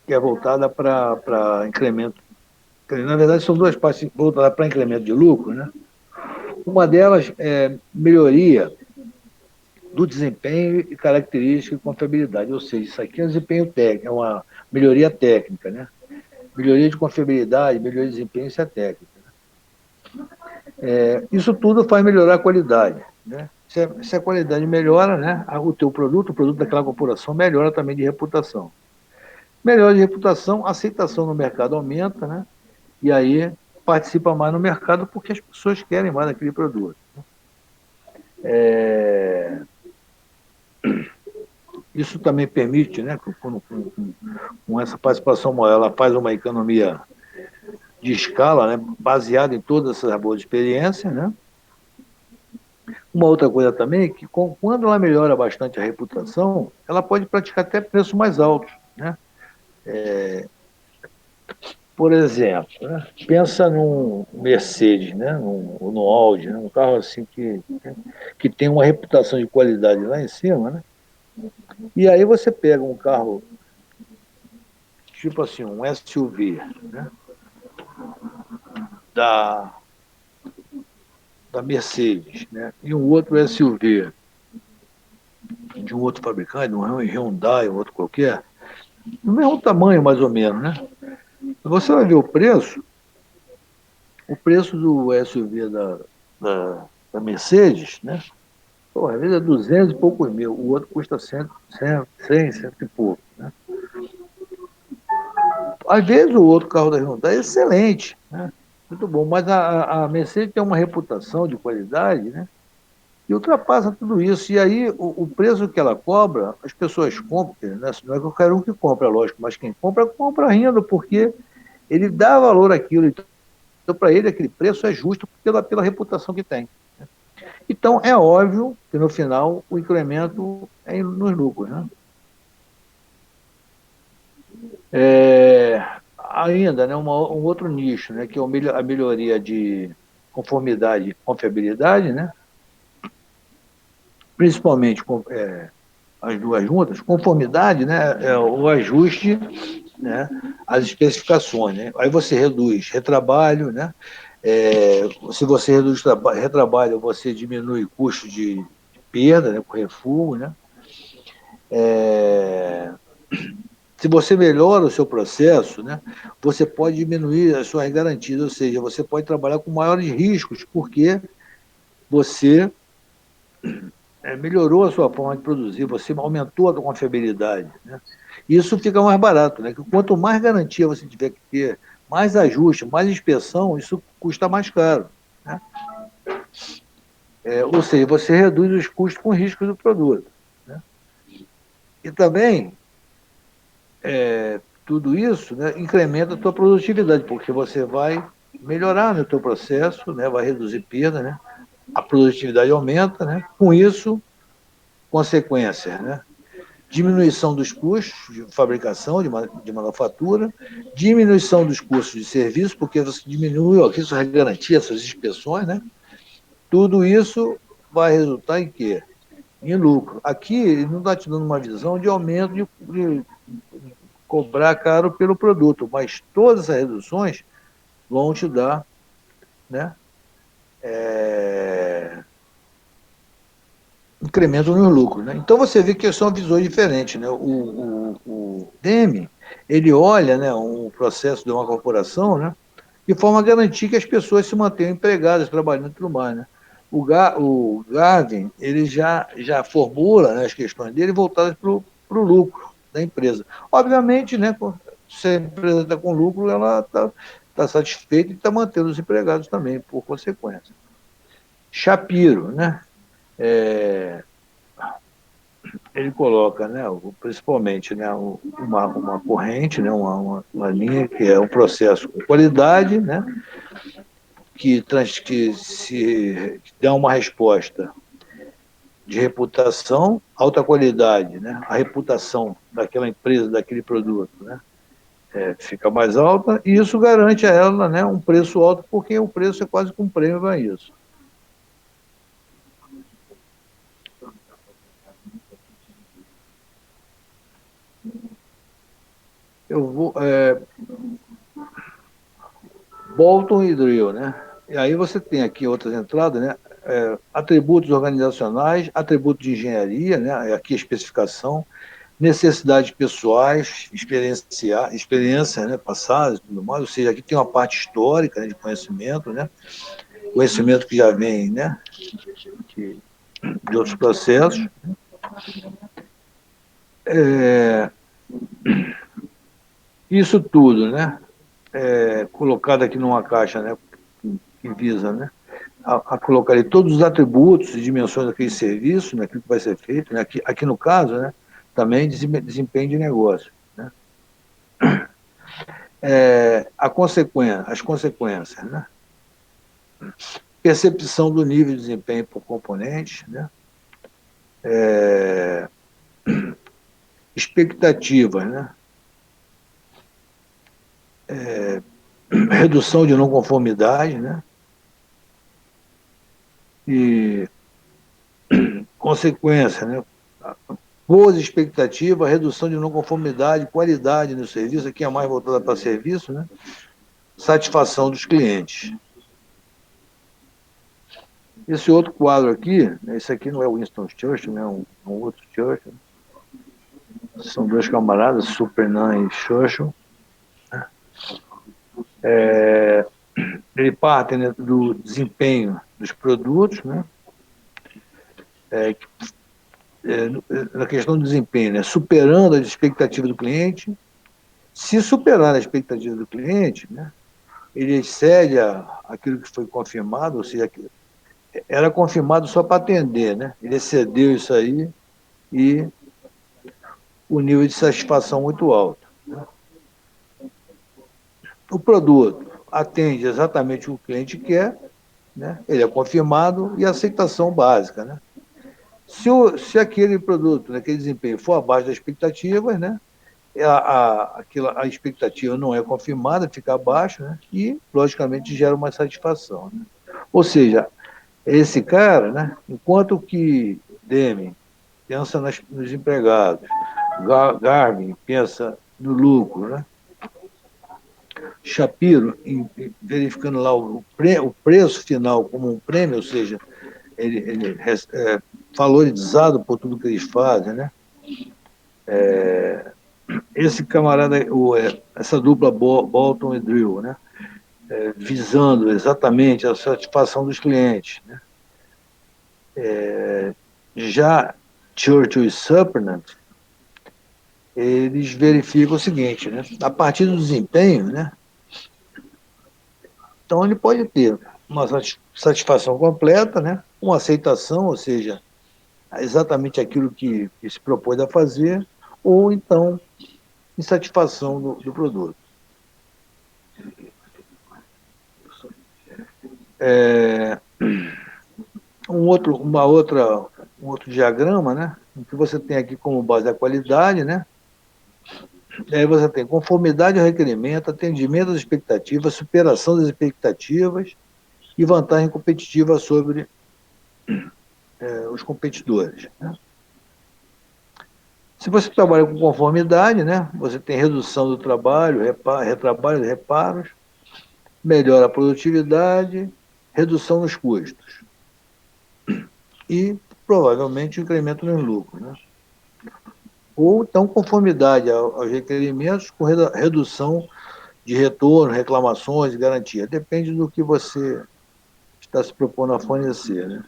que é voltada para incremento. Na verdade, são duas partes voltadas para incremento de lucro, né? Uma delas é melhoria do desempenho e característica e confiabilidade, ou seja, isso aqui é um desempenho técnico, é uma melhoria técnica, né? Melhoria de confiabilidade, melhoria de desempenho, isso é técnica. Isso tudo faz melhorar a qualidade, né? Se a qualidade melhora, né, o teu produto, o produto daquela corporação melhora também de reputação. Melhora de reputação, a aceitação no mercado aumenta, né? E aí participa mais no mercado porque as pessoas querem mais aquele produto. Isso também permite, né, com essa participação maior, ela faz uma economia de escala, né, baseada em todas essas boas experiências, né? Uma outra coisa também é que quando ela melhora bastante a reputação, ela pode praticar até preços mais altos, né? Por exemplo, né, pensa num Mercedes, né, no Audi, né, um carro assim que tem uma reputação de qualidade lá em cima, né? E aí você pega um carro tipo assim, um SUV, né, da, da Mercedes, né, e um outro SUV de um outro fabricante, um Hyundai, um outro qualquer, do mesmo tamanho mais ou menos, né? Você vai ver o preço do SUV da Mercedes, né? Pô, às vezes é 200 e poucos mil, o outro custa 100 e pouco, né? Às vezes o outro carro da Hyundai é excelente, né? Muito bom, mas a Mercedes tem uma reputação de qualidade, né? E ultrapassa tudo isso. E aí o preço que ela cobra, as pessoas compram, né? Não é qualquer um que compra, lógico, mas quem compra, compra rindo, porque ele dá valor àquilo. Então, para ele, aquele preço é justo pela reputação que tem. Então, é óbvio que, no final, o incremento é nos lucros, né? Ainda, né, um outro nicho, né, que é a melhoria de conformidade e confiabilidade, né? Principalmente as duas juntas, conformidade, né, é o ajuste, né, às especificações, né? Aí você reduz retrabalho, né? Se você reduz retrabalho, você diminui custo de perda, né, com refugo, né? Se você melhora o seu processo, né, você pode diminuir as suas garantias, ou seja, você pode trabalhar com maiores riscos, porque você melhorou a sua forma de produzir, você aumentou a confiabilidade, né? Isso fica mais barato, né? Quanto mais garantia você tiver que ter, mais ajuste, mais inspeção, isso custa mais caro, né? Ou seja, você reduz os custos com riscos do produto, né? E também, tudo isso, né, incrementa a tua produtividade, porque você vai melhorar no teu processo, né, vai reduzir perda, né? A produtividade aumenta, né? Com isso, consequências, né? Diminuição dos custos de fabricação, de manufatura, diminuição dos custos de serviço, porque você diminui aqui suas garantias, suas inspeções, né? tudo isso vai resultar em quê? Em lucro. Aqui, ele não está te dando uma visão de aumento de cobrar caro pelo produto, mas todas essas reduções vão te dar, né, incremento no lucro. Né? Então você vê que são visões diferentes. Né? O DEME, ele olha, né, um processo de uma corporação, né, de forma a garantir que as pessoas se mantenham empregadas, trabalhando e tudo mais. Né? O Garvin, ele já formula, né, as questões dele voltadas para o lucro da empresa. Obviamente, né, se a empresa está com lucro, ela está satisfeita e está mantendo os empregados também, por consequência. Shapiro, né? Ele coloca, né, principalmente, né, uma corrente, né, uma linha que é um processo com qualidade, né, que se dá uma resposta de reputação, alta qualidade, né, a reputação daquela empresa, daquele produto, né, fica mais alta, e isso garante a ela, né, um preço alto, porque o preço é quase que um prêmio para isso. Eu vou... Bolton e Drill, né? E aí você tem aqui outras entradas, né? Atributos organizacionais, atributos de engenharia, né? Aqui a especificação, necessidades pessoais, experiência, né, passadas e tudo mais, ou seja, aqui tem uma parte histórica, né, de conhecimento, né? Conhecimento que já vem, né, de outros processos. Isso tudo, né? Colocado aqui numa caixa, né, que visa, né, a colocar ali todos os atributos e dimensões daquele serviço, né, aquilo que vai ser feito, né, aqui no caso, né, também desempenho de negócio. Né. As consequências, né, percepção do nível de desempenho por componente, né, expectativas, né, redução de não conformidade, né, e consequência, né, boas expectativas, redução de não conformidade, qualidade no serviço, aqui é mais voltada para serviço, né, satisfação dos clientes. Esse outro quadro aqui, esse aqui não é o Winston Churchill, né, um outro Churchill. São dois camaradas, Superman e Churchill. Ele parte, né, do desempenho dos produtos, né, na questão do desempenho, né, superando as expectativas do cliente. Se superar a expectativa do cliente, né, ele excede aquilo que foi confirmado, ou seja, era confirmado só para atender, né? Ele excedeu isso aí e o nível de satisfação muito alto. Né? O produto atende exatamente o que o cliente quer, né? Ele é confirmado e aceitação básica. Né? Se aquele produto, né, aquele desempenho for abaixo das expectativas, né, a expectativa não é confirmada, fica abaixo, né, e, logicamente, gera uma satisfação. Né? Ou seja, esse cara, né, enquanto que Deming pensa nos empregados, Garvin pensa no lucro, né? Shapiro, verificando lá o preço final como um prêmio, ou seja, ele valorizado por tudo que eles fazem, né? Esse camarada, essa dupla Bolton e Drill, né? Visando exatamente a satisfação dos clientes, né? Já Churchill e Supernant, eles verificam o seguinte, né? A partir do desempenho, né? Então ele pode ter uma satisfação completa, né? Uma aceitação, ou seja, exatamente aquilo que se propôs a fazer, ou então insatisfação do produto. Um outro diagrama, né? Que você tem aqui como base a qualidade, né? E aí você tem conformidade ao requerimento, atendimento às expectativas, superação das expectativas e vantagem competitiva sobre os competidores, né? Se você trabalha com conformidade, né, você tem redução do trabalho, retrabalho, reparos, melhora a produtividade, redução nos custos e, provavelmente, incremento nos lucros, né? Ou, então, conformidade aos requerimentos com redução de retorno, reclamações e garantia. Depende do que você está se propondo a fornecer, né?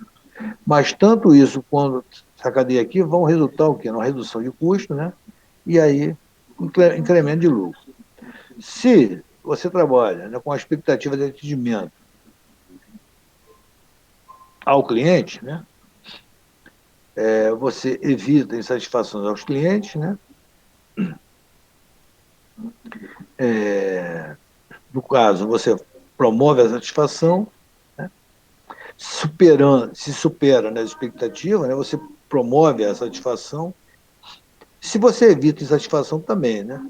Mas tanto isso quanto essa cadeia aqui vão resultar o quê? Uma redução de custo, né? E aí, incremento de lucro. Se você trabalha, né, com a expectativa de atendimento ao cliente, né, você evita insatisfações aos clientes, né? No caso, você promove a satisfação, né? Se supera, né, as expectativas, né, você promove a satisfação. Se você evita insatisfação também, né?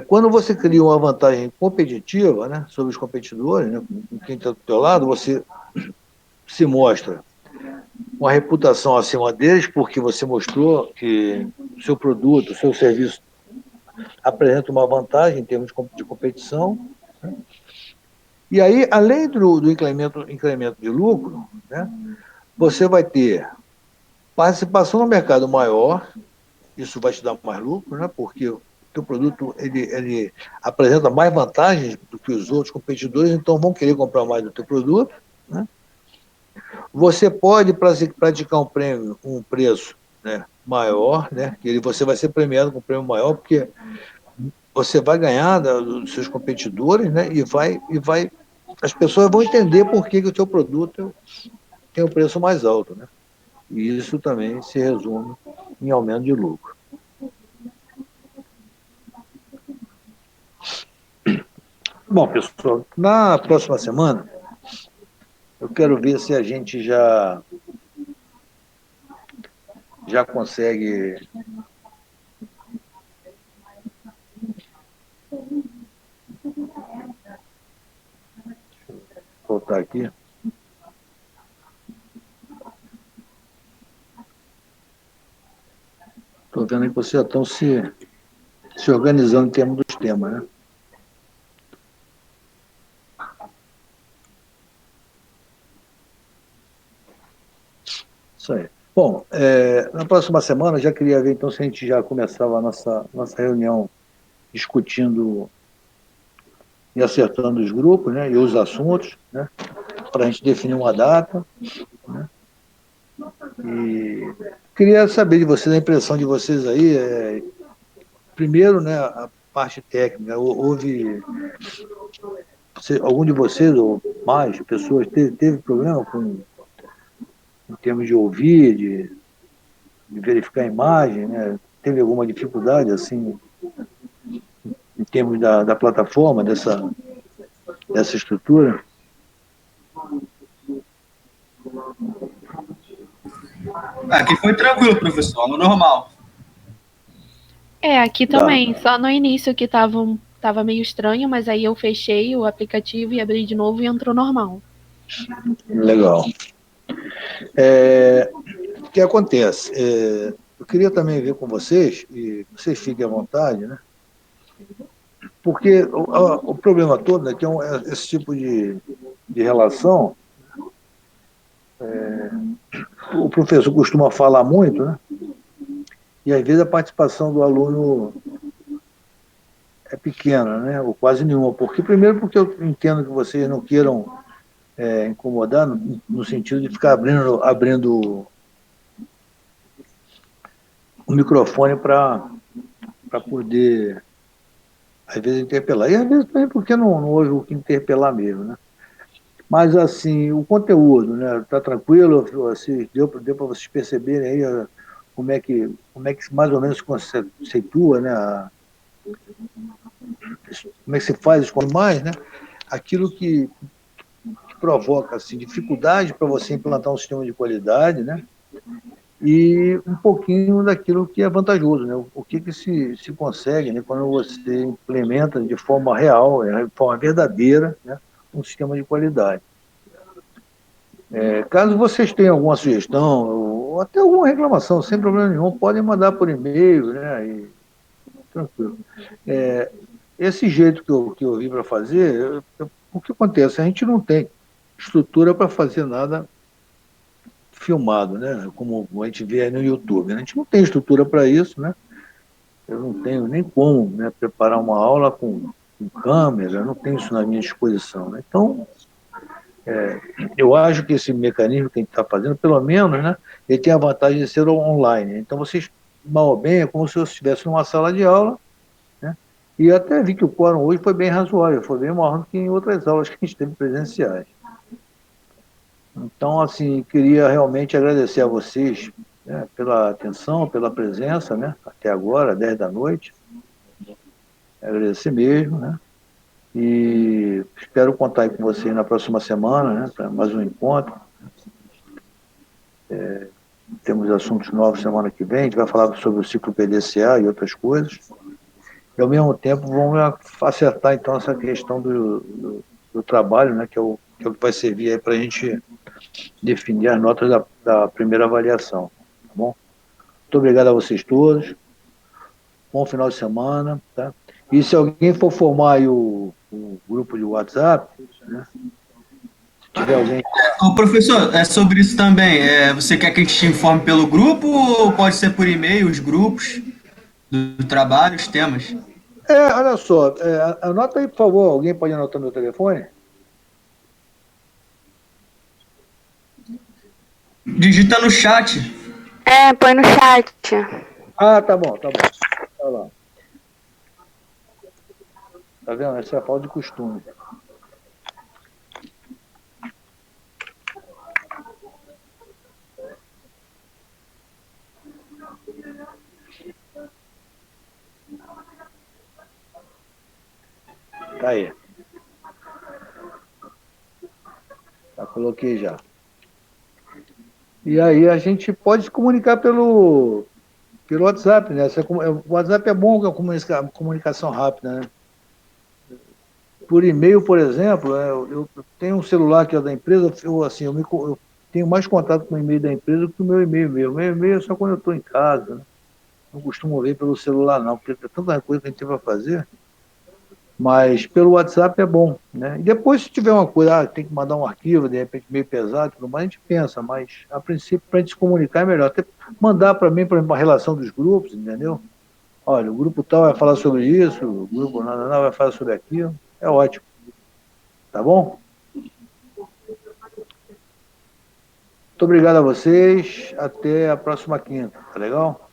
Quando você cria uma vantagem competitiva, né, sobre os competidores, né, com quem está do teu lado, você se mostra uma reputação acima deles, porque você mostrou que o seu produto, o seu serviço apresenta uma vantagem em termos de competição, né? E aí, além do incremento de lucro, né, você vai ter participação no mercado maior, isso vai te dar mais lucro, né, porque o teu produto ele apresenta mais vantagens do que os outros competidores, então vão querer comprar mais do teu produto, né? Você pode praticar um preço, né, maior, né, que você vai ser premiado com um prêmio maior, porque você vai ganhar dos seus competidores, né, as pessoas vão entender por que o teu produto tem um preço mais alto, né? E isso também se resume em aumento de lucro. Bom, pessoal, na próxima semana, eu quero ver se a gente já consegue voltar aqui. Estou vendo que vocês já estão se organizando em termos dos temas, né? Isso aí. Bom, na próxima semana, eu já queria ver, então, se a gente já começava a nossa reunião discutindo e acertando os grupos, né, e os assuntos, né, para a gente definir uma data, né? E queria saber de vocês, a impressão de vocês aí, primeiro, né, a parte técnica. Houve, algum de vocês, ou mais pessoas, teve problema em termos de ouvir, de verificar a imagem, né? Teve alguma dificuldade, assim, em termos da plataforma, dessa estrutura? Aqui foi tranquilo, professor, no normal. Aqui também, só no início que tava meio estranho, mas aí eu fechei o aplicativo e abri de novo e entrou normal. Legal. O que acontece? Eu queria também ver com vocês, e vocês fiquem à vontade, né? Porque o problema todo é que esse tipo de relação, o professor costuma falar muito, né? E às vezes a participação do aluno é pequena, né? Ou quase nenhuma. Primeiro porque eu entendo que vocês não queiram incomodar, no sentido de ficar abrindo o microfone para poder, às vezes, interpelar. E às vezes também porque não houve o que interpelar mesmo, né? Mas, assim, o conteúdo, né? Está tranquilo? Assim, deu para vocês perceberem aí como é que mais ou menos se conceitua, né? Como é que se faz os mais, né? Aquilo que provoca, assim, dificuldade para você implantar um sistema de qualidade, né? E um pouquinho daquilo que é vantajoso, né? O que se consegue, né, quando você implementa de forma real, de forma verdadeira, né, um sistema de qualidade. Caso vocês tenham alguma sugestão ou até alguma reclamação, sem problema nenhum, podem mandar por e-mail, né? Tranquilo. Esse jeito que eu vim para fazer, o que acontece? A gente não tem estrutura para fazer nada filmado, né? Como a gente vê aí no YouTube, né? A gente não tem estrutura para isso, né? Eu não tenho nem como, né, preparar uma aula com câmera, eu não tenho isso na minha disposição, né? Então, eu acho que esse mecanismo que a gente está fazendo, pelo menos, né, ele tem a vantagem de ser online. Então, vocês, mal ou bem, é como se eu estivesse numa sala de aula, né? E eu até vi que o quórum hoje foi bem razoável, foi bem maior do que em outras aulas que a gente teve presenciais. Então, assim, queria realmente agradecer a vocês, né, pela atenção, pela presença, né, até agora, 10 da noite. Agradecer mesmo, né? E espero contar aí com vocês na próxima semana, né, para mais um encontro. Temos assuntos novos semana que vem, a gente vai falar sobre o ciclo PDCA e outras coisas. E, ao mesmo tempo, vamos acertar, então, essa questão do trabalho, né, que é o que vai servir aí para a gente definir as notas da primeira avaliação. Tá bom? Muito obrigado a vocês todos. Bom final de semana. Tá? E se alguém for formar aí o grupo de WhatsApp, né, se tiver alguém... Ô, professor, é sobre isso também. Você quer que a gente te informe pelo grupo ou pode ser por e-mail, os grupos do trabalho, os temas? Olha só, anota aí, por favor, alguém pode anotar meu telefone? Digita no chat. Põe no chat. Ah, tá bom, tá bom. Tá lá. Tá vendo? Essa é a falta de costume. Tá aí. Já coloquei já. E aí a gente pode se comunicar pelo WhatsApp, né? O WhatsApp é bom, que é uma comunicação rápida, né? Por e-mail, por exemplo, eu tenho um celular que é da empresa, eu tenho mais contato com o e-mail da empresa do que o meu e-mail mesmo. Meu e-mail é só quando eu estou em casa, né? Não costumo ver pelo celular, não, porque tem tanta coisa que a gente tem para fazer. Mas pelo WhatsApp é bom, né? E depois, se tiver uma coisa, tem que mandar um arquivo, de repente meio pesado, tudo mais, a gente pensa, mas a princípio, para a gente se comunicar é melhor. Até mandar para mim, por exemplo, a relação dos grupos, entendeu? Olha, o grupo tal vai falar sobre isso, o grupo não vai falar sobre aquilo. É ótimo. Tá bom? Muito obrigado a vocês. Até a próxima quinta. Tá legal?